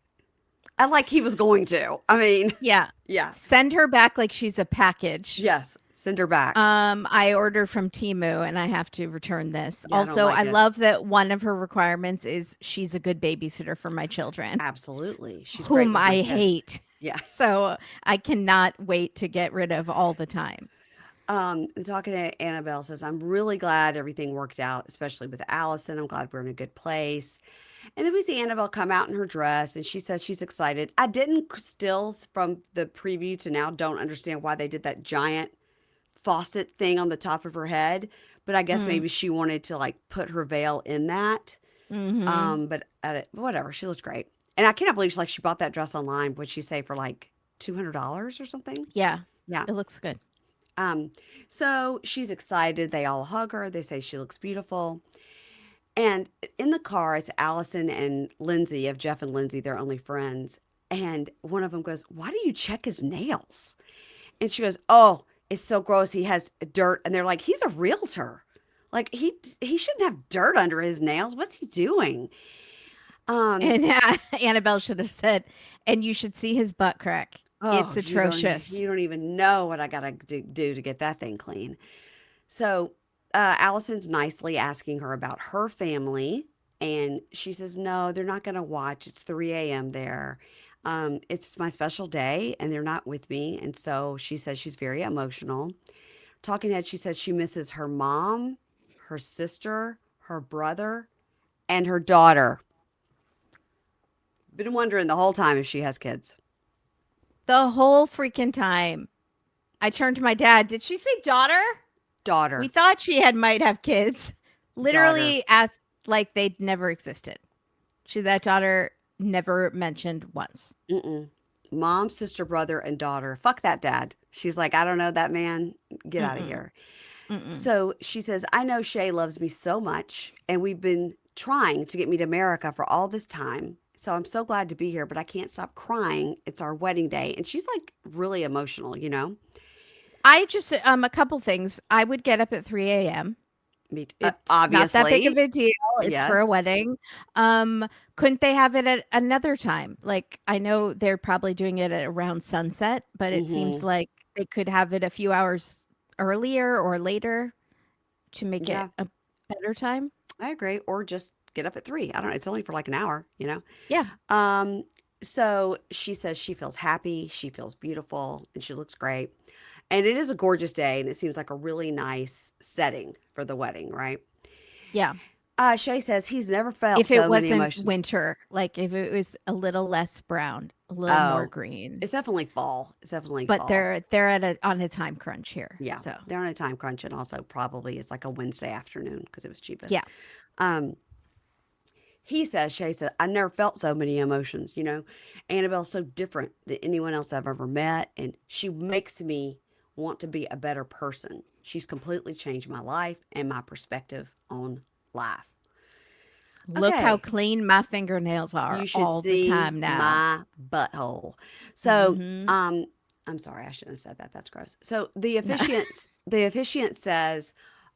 I like he was going to. I mean, Yeah. yeah. Send her back like she's a package. Yes. Send her back. I ordered from Temu and I have to return this. Yeah, I don't Also, like I it. love that one of her requirements is she's a good babysitter for my children, Absolutely. She's great whom with my I kids. hate. Yeah. So I cannot wait to get rid of all the time. Talking to Annabelle says, I'm really glad everything worked out, especially with Allison. I'm glad we're in a good place. And then we see Annabelle come out in her dress and she says she's excited. I didn't still from the preview to now don't understand why they did that giant faucet thing on the top of her head, but I guess Mm. maybe she wanted to like put her veil in that. Mm-hmm. But whatever, she looks great. And I cannot believe she bought that dress online. Would she say for like $200 or something? Yeah. Yeah. It looks good. Um, so she's excited. They all hug her. They say she looks beautiful. And in the car, it's Allison and Lindsay of Jeff and Lindsay, their only friends. And one of them goes, "Why do you check his nails?" And she goes, "Oh, it's so gross. He has dirt." And they're like, "He's a realtor. Like he shouldn't have dirt under his nails. What's he doing?" Um, And Annabelle should have said, and you should see his butt crack. oh, It's you atrocious. don't even know what I gotta do to get that thing clean. So Allison's nicely asking her about her family, and she says, "No, they're not gonna watch. It's 3 a.m. there. It's my special day, and they're not with me." And so she says she's very emotional. Talking Head, she says she misses her mom, her sister, her brother, and her daughter. Been wondering the whole time if she has kids. The whole freaking time. I turned to my dad. Did she say daughter? We Daughter, thought she might have kids. daughter. Literally asked like they'd never existed. That daughter never mentioned once. Mm-mm. Mom, sister, brother, and daughter. Fuck that dad. She's like, "I don't know that man. Get out of Mm-mm. here." Mm-mm. So she says, "I know Shea loves me so much, and we've been trying to get me to America for all this time. So I'm so glad to be here, but I can't stop crying. It's our wedding day." And she's like really emotional, you know? I just a couple things. I would get up at 3 a.m. It's not that big of Obviously. a deal. It's for a Yes. wedding. Couldn't they have it at another time? Like I know they're probably doing it at around sunset, but it seems Mm-hmm. like they could have it a few hours earlier or later to make it Yeah, a better time. I agree. Or just get up at 3. I don't know. It's only for like an hour, you know? Yeah. Um, so she says she feels happy, she feels beautiful, and she looks great. And it is a gorgeous day, and it seems like a really nice setting for the wedding, right? Yeah. Shay says he's never felt If it so many wasn't emotions. winter, like if it was a little less brown, a little more Oh, green. it's definitely fall. It's definitely But fall. they're at on a time crunch here. Yeah, So, they're on a time crunch, and also probably it's like a Wednesday afternoon because it was cheapest. yeah. Um, Shay said, "I never felt so many emotions. Annabelle's so different than anyone else I've ever met, and she makes me want to be a better person. She's completely changed my life and my perspective on life." Look how Okay, clean my fingernails are you should all the see time now. my butthole. So, Mhm. I'm sorry, I shouldn't have said that. That's gross. So the officiant says,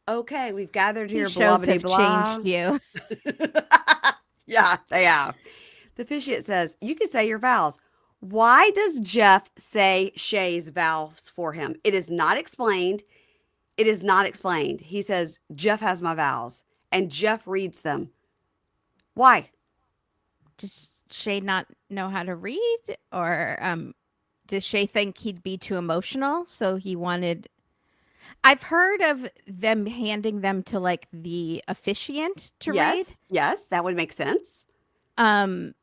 "Okay, we've gathered These here, blah shows blah have changed blah." you. Yeah, they have. The officiant says, "You can say your vows." Why does Jeff say Shay's vows for him? It is not explained. It is not explained. He says, "Jeff has my vows," and Jeff reads them. Why? Does Shay not know how to read? Or does Shay think he'd be too emotional? So he wanted. I've heard of them handing them to like the officiant to read. Yes, yes, that would make sense. Um,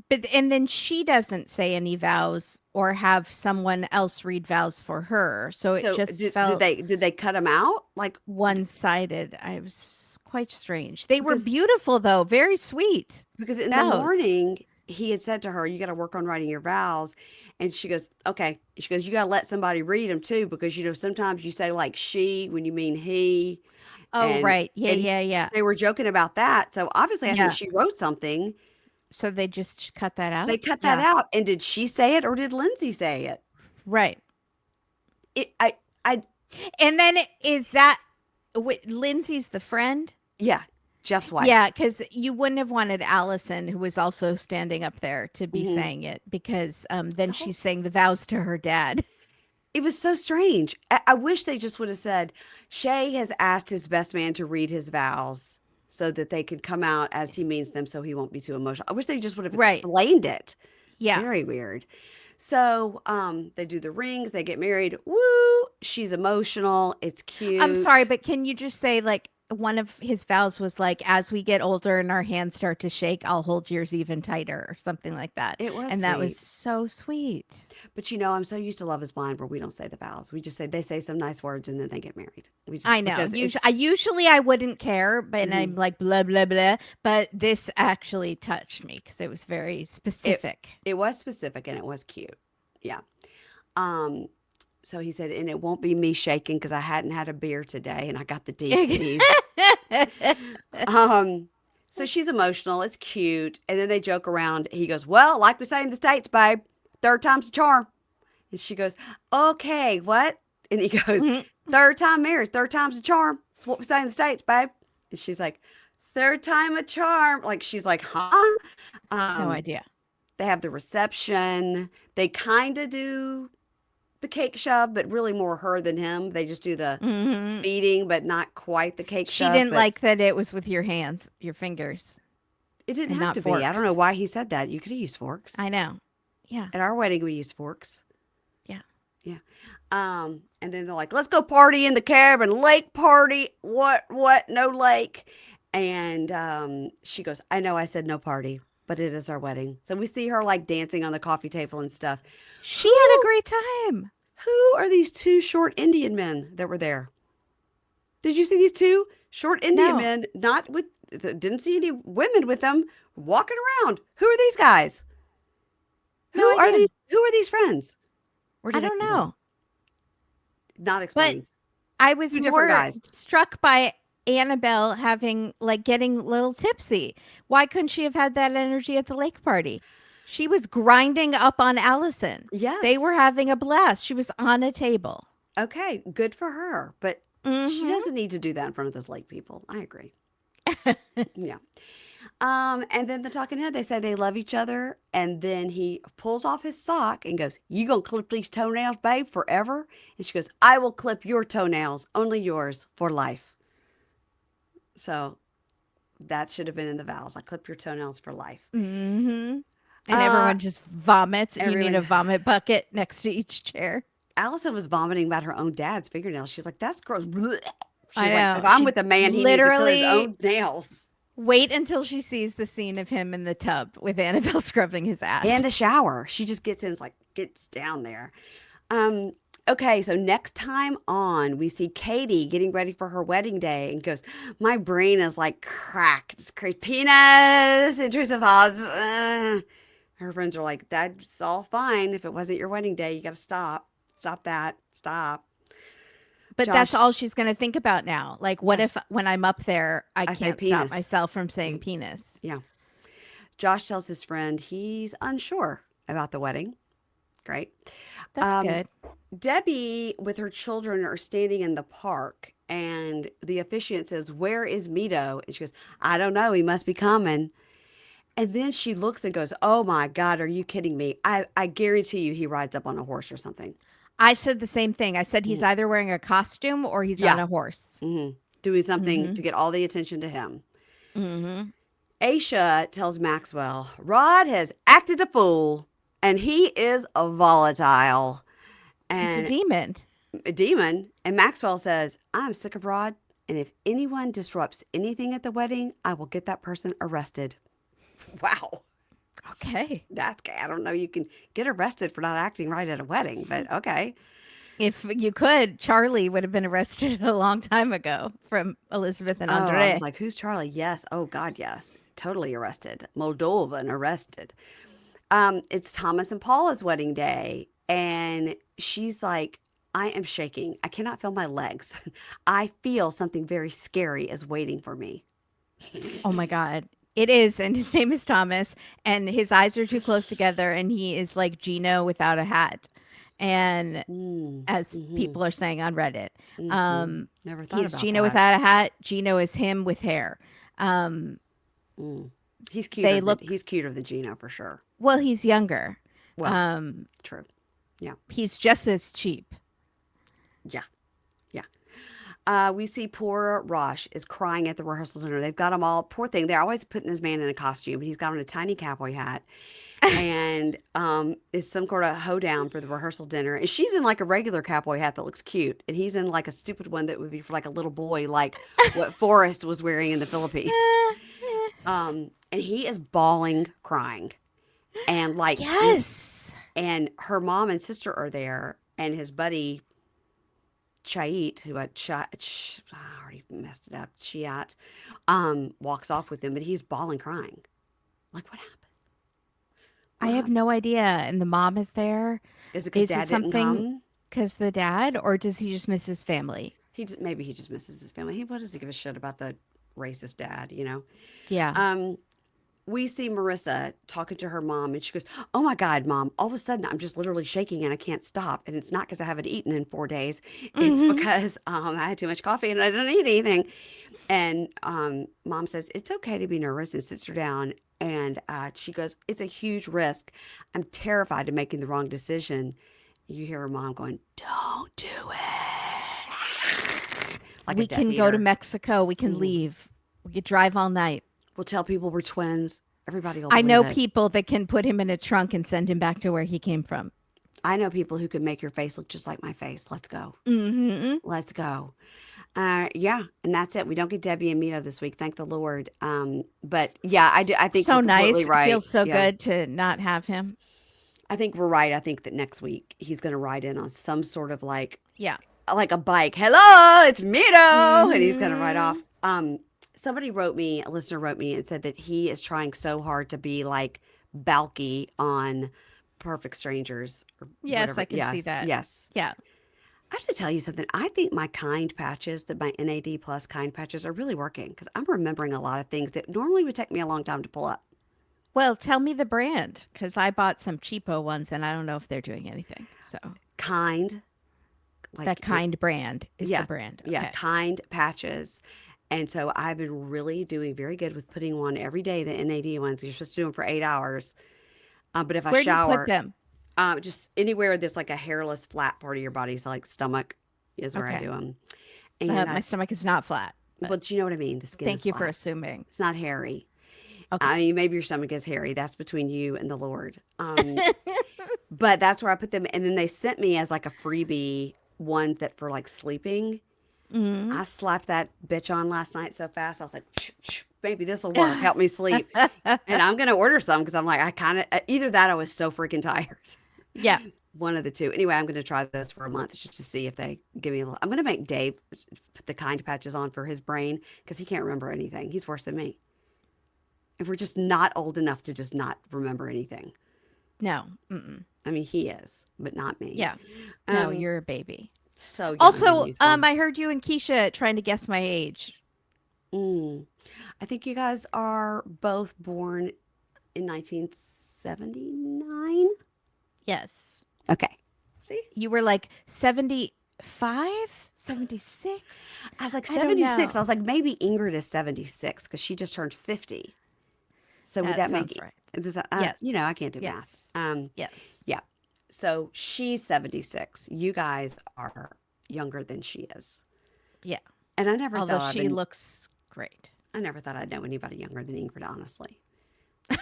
but and then she doesn't say any vows or have someone else read vows for her. So it So just did felt they cut him out? Like one-sided. I was quite strange. They were because beautiful though, very sweet because in the vows. morning he had said to her, "You got to work on writing your vows," and she goes, "Okay." She goes, "You got to let somebody read them too, because sometimes you say like she when you mean he." Oh, And right. Yeah, and he yeah, yeah. they were joking about that. So obviously I think Yeah. she wrote something. So they just cut that They out? cut that Yeah. out. And did she say it or did Lindsay say it? Right. It I And then is that Lindsay's the friend? yeah, Jeff's wife. Yeah, because you wouldn't have wanted Allison, who was also standing up there, to be Mhm. saying it because then The whole she's saying the vows to her dad. It was so strange. I wish they just would have said, Shay has asked his best man to read his vows so that they could come out as he means them so he won't be too emotional. I wish they just would have Right. explained it. Yeah. Very weird. So they do the rings, they get married. Woo! She's emotional. It's I'm sorry, cute. but can you just say like one of his vows was like, as we get older and our hands start to shake, I'll hold yours even tighter or something like that. It was And that was sweet. so sweet. But I'm so used to Love is Blind where we don't say the vows. We just say they say some nice words and then they get married. We I just know. because it's Usually I wouldn't care, but mhm. I'm like blah blah blah. But this actually touched me because it was very it specific. it was specific and it was cute. Yeah. Um so he said, and it won't be me shaking because I hadn't had a beer today and I got the DTs. Um, so she's emotional. It's cute. And then they joke around. He goes, well, like we say in the States, babe, third time's a charm. And she goes, okay, what? And he goes, Mhm. third time marriage, third time's a charm. That's what we say in the States, babe. And she's like, third time a charm. Like, she's like, huh? No Um, idea. they have the reception. They kind of do the cake shove, but really more her than him. They just do the Hmm. feeding, but not quite the cake She shove. didn't But like that it was with your hands, your fingers, it didn't and have not to be. I don't know forks. why he said that. You could have used forks. I know. Yeah. At our wedding, we used forks. Yeah. Yeah. And then they're like, let's go party in the cabin. Lake party. What? No lake. And she goes, I know I said no party, but it is our wedding. So we see her like dancing on the coffee table and stuff. She had a Who great time. who are these two short Indian men that were there? Did you see these two short Indian No. men? Not with didn't see any women with them walking around. Who are these guys? No idea. Who are these friends? Where I did they don't come from? know. Not But explained. I was Two different more guys. struck by Annabelle having like getting a little tipsy. Why couldn't she have had that energy at the lake party? She was grinding up on Allison. They were Yes. having a blast. She was on a table. Okay, good for her. But she Mm-hmm. doesn't need to do that in front of those lake people. I agree. Yeah. And then the talking head, they say they love each other, and then he pulls off his sock and goes, you gonna clip these toenails, babe, forever? And she goes, I will clip your toenails, only yours, for life. So that should have been in the vows. I clip your toenails for life. Mm-hmm. And Uh everyone just vomits. You need everyone a vomit bucket next to each chair. Allison was vomiting about her own dad's fingernails. She's like, that's gross. Blech. I She's like, if know. I'm She with a man, he needs to clip his literally own nails. wait until she sees the scene of him in the tub with Annabelle scrubbing his And ass. the shower. She just gets in, it's like gets down there. Um, okay, so next time on, we see Catie getting ready for her wedding day and goes, my brain is like cracked. It's crazy. Penis, intrusive thoughts. Her friends are like, that's all fine. If it wasn't your wedding day, you got to stop. Stop that. Stop. But that's Josh, all she's going to think about now. Like, what yeah, if when I'm up there, I I say can't stop penis. myself from saying penis? Yeah. Josh tells his friend he's unsure about the wedding. Great. That's Um, good. Debbie, with her children, are standing in the park, and the officiant says, where is Mito? And she goes, I don't know. He must be coming. And then she looks and goes, oh my God, are you kidding me? I guarantee you he rides up on a horse or something. I said the same thing. I said he's Mhm. either wearing a costume or he's on Yeah. a horse. Doing something Mm-hmm. to get all the attention to him. Mm-hmm. Aisha tells Maxwell, Rod has acted a fool and he is a volatile He's a and demon. a demon. And Maxwell says, I'm sick of Rod. And if anyone disrupts anything at the wedding, I will get that person arrested. Wow. Okay. That I don't know. You can get arrested for not acting right at a wedding, but okay. If you could, Charlie would have been arrested a long time ago from Elizabeth and Oh, I was Andre. like, who's Charlie? Yes. Oh, God, yes. Totally arrested. Moldovan arrested. It's Thomas and Paula's wedding day, and she's like, I am shaking. I cannot feel my legs. I feel something very scary is waiting for me. Oh my God. It is. And his name is Thomas, and his eyes are too close together, and he is like Gino without a hat. And Mm, as mm-hmm, people are saying on Reddit, mm-hmm. Never thought he's about Gino that. without a hat. Gino is him with hair. Um, Mm. they look, He's cuter than Gino for sure. well, he's younger. Well, true. Yeah, He's just as cheap. yeah, yeah. We see poor Rosh is crying at the rehearsal center. They've got him all, poor thing. They're always putting this man in a costume, but he's got on a tiny cowboy hat. and it's some kind of hoedown for the rehearsal dinner. And she's in like a regular cowboy hat that looks cute, and he's in like a stupid one that would be for like a little boy, like what Forrest was wearing in the Philippines. And he is bawling, crying, and like, Yes. and her mom and sister are there, and his buddy Chait, who I already messed it up, Chiat, walks off with him, but he's bawling, crying. Like, what happened? I What have happened? no idea. And the mom is there. Is it because Is it dad didn't something come? because the dad, or does he just miss his family? Maybe he just misses his family. What does he give a shit about the racist dad? Yeah. Um, we see Marissa talking to her mom, and she goes, "Oh my God, mom! All of a sudden, I'm just literally shaking and I can't stop. And it's not because I haven't eaten in 4 days. It's Hmm. because I had too much coffee and I didn't eat anything." And mom says, "It's okay to be nervous," and sits her down. And she goes, "It's a huge risk. I'm terrified of making the wrong decision." You hear her mom going, "Don't do it," like a We Death can go to Eater. Mexico. We can Mm. leave. We could drive all night. We'll tell people we're twins. Everybody will I believe know it. people that can put him in a trunk and send him back to where he came from. I know people who can make your face look just like my face. Let's go. Hmm. Let's go. Yeah, and that's it. We don't get Debbie and Mito this week, thank the Lord. But yeah, I do. I think you're So completely nice. It right. feels so Yeah, good to not have him. I think we're right. I think that next week he's going to ride in on some sort of Yeah. like a bike. Hello, it's Mito, and he's going to ride Hmm. off. Somebody wrote me, a listener wrote me and said that he is trying so hard to be like Balky on Perfect Strangers or Yes, whatever. I can see Yes, that. yes. Yeah. I have to tell you something. I think my kind patches, that my NAD plus kind patches, are really working because I'm remembering a lot of things that normally would take me a long time to pull up. Well, tell me the brand because I bought some cheapo ones and I don't know if they're doing anything. So Kind, the like kind brand is the yeah, brand. yeah, Okay. kind patches. And so I've been really doing very good with putting on every day the NAD ones. You're supposed to do them for 8 hours. But if I Where do you put shower, them? just anywhere that's like a hairless, flat part of your body, so like stomach is where I do Okay. them. And My stomach is not flat, but but you know what I mean. The skin is thank you for flat. assuming. It's not hairy. I Okay. mean, maybe your stomach is hairy. That's between you and the Lord. But that's where I put them. And then they sent me as like a freebie one that for like sleeping. Hmm. I slapped that bitch on last night so fast. I was like, maybe this will work. Help me sleep. And I'm going to order some because I'm like, I kind of, either that or I was so freaking tired. Yeah. One of the two. Anyway, I'm going to try those for a month just to see if they give me a little. I'm going to make Dave put the kind patches on for his brain because he can't remember anything. He's worse than me. And we're just not old enough to just not remember anything. No. Mm-mm. I mean, he is, but not me. Yeah. No, Um, you're a baby. so young and Also, youthful. I heard you and Keisha trying to guess my age. Mm. I think you guys are both born in 1979. Yes. Okay. See? You were like 75, 76. I was like I don't 76. I know. was like, maybe Ingrid is 76 because she just turned 50. So would That that sounds make, right. does that, I Yes. can't do math. Yes. Yes. Yeah. So she's 76. You guys are younger than she is. Yeah. And I never Although thought she looks great. I never thought I'd know anybody younger than Ingrid, honestly.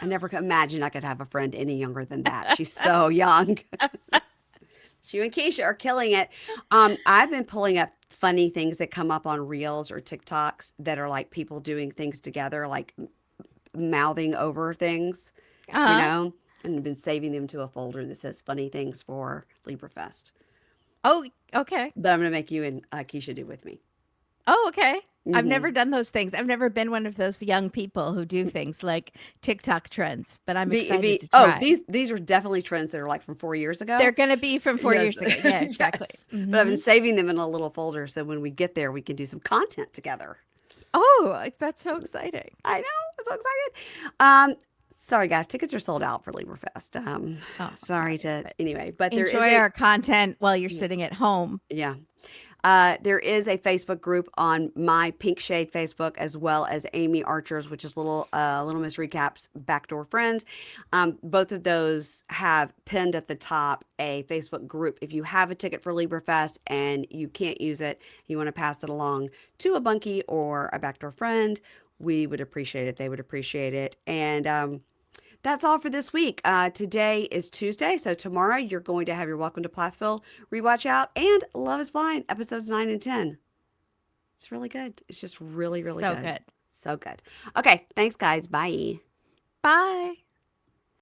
I never could imagine I could have a friend any younger than that. She's so young. You and Keisha are killing it. I've been pulling up funny things that come up on Reels or TikToks that are like people doing things together, like mouthing over things, Uh-huh. and I've been saving them to a folder that says funny things for LibraFest Oh, okay. that I'm going to make you and Keisha do with me. Oh, okay. I've never Hmm. done those things. I've never been one of those young people who do things like TikTok trends, but I'm excited to Oh, try. these are definitely trends that are like from 4 years They're ago. going to be from four Yes. years ago. Yeah, exactly. Yes. But I've Hmm. been saving them in a little folder so when we get there, we can do some content together. Oh, that's so exciting. I know. I'm so excited. Um, sorry, guys. Tickets are sold out for LibraFest. Oh, Sorry sorry. to, But anyway, but there is enjoy a, our content while you're yeah. sitting at home. Yeah. There is a Facebook group on my Pink Shade Facebook as well as Amy Archer's, which is Little Miss Recaps Backdoor Friends. Both of those have pinned at the top a Facebook group. If you have a ticket for LibraFest and you can't use it, you want to pass it along to a bunkie or a backdoor friend, we would appreciate it. They would appreciate it. And That's all for this week. Today is Tuesday, so tomorrow you're going to have your Welcome to Plathville rewatch out and Love is Blind episodes 9 and 10. It's really good. It's just really, really So good. good. So good. Okay, thanks, guys. Bye. Bye.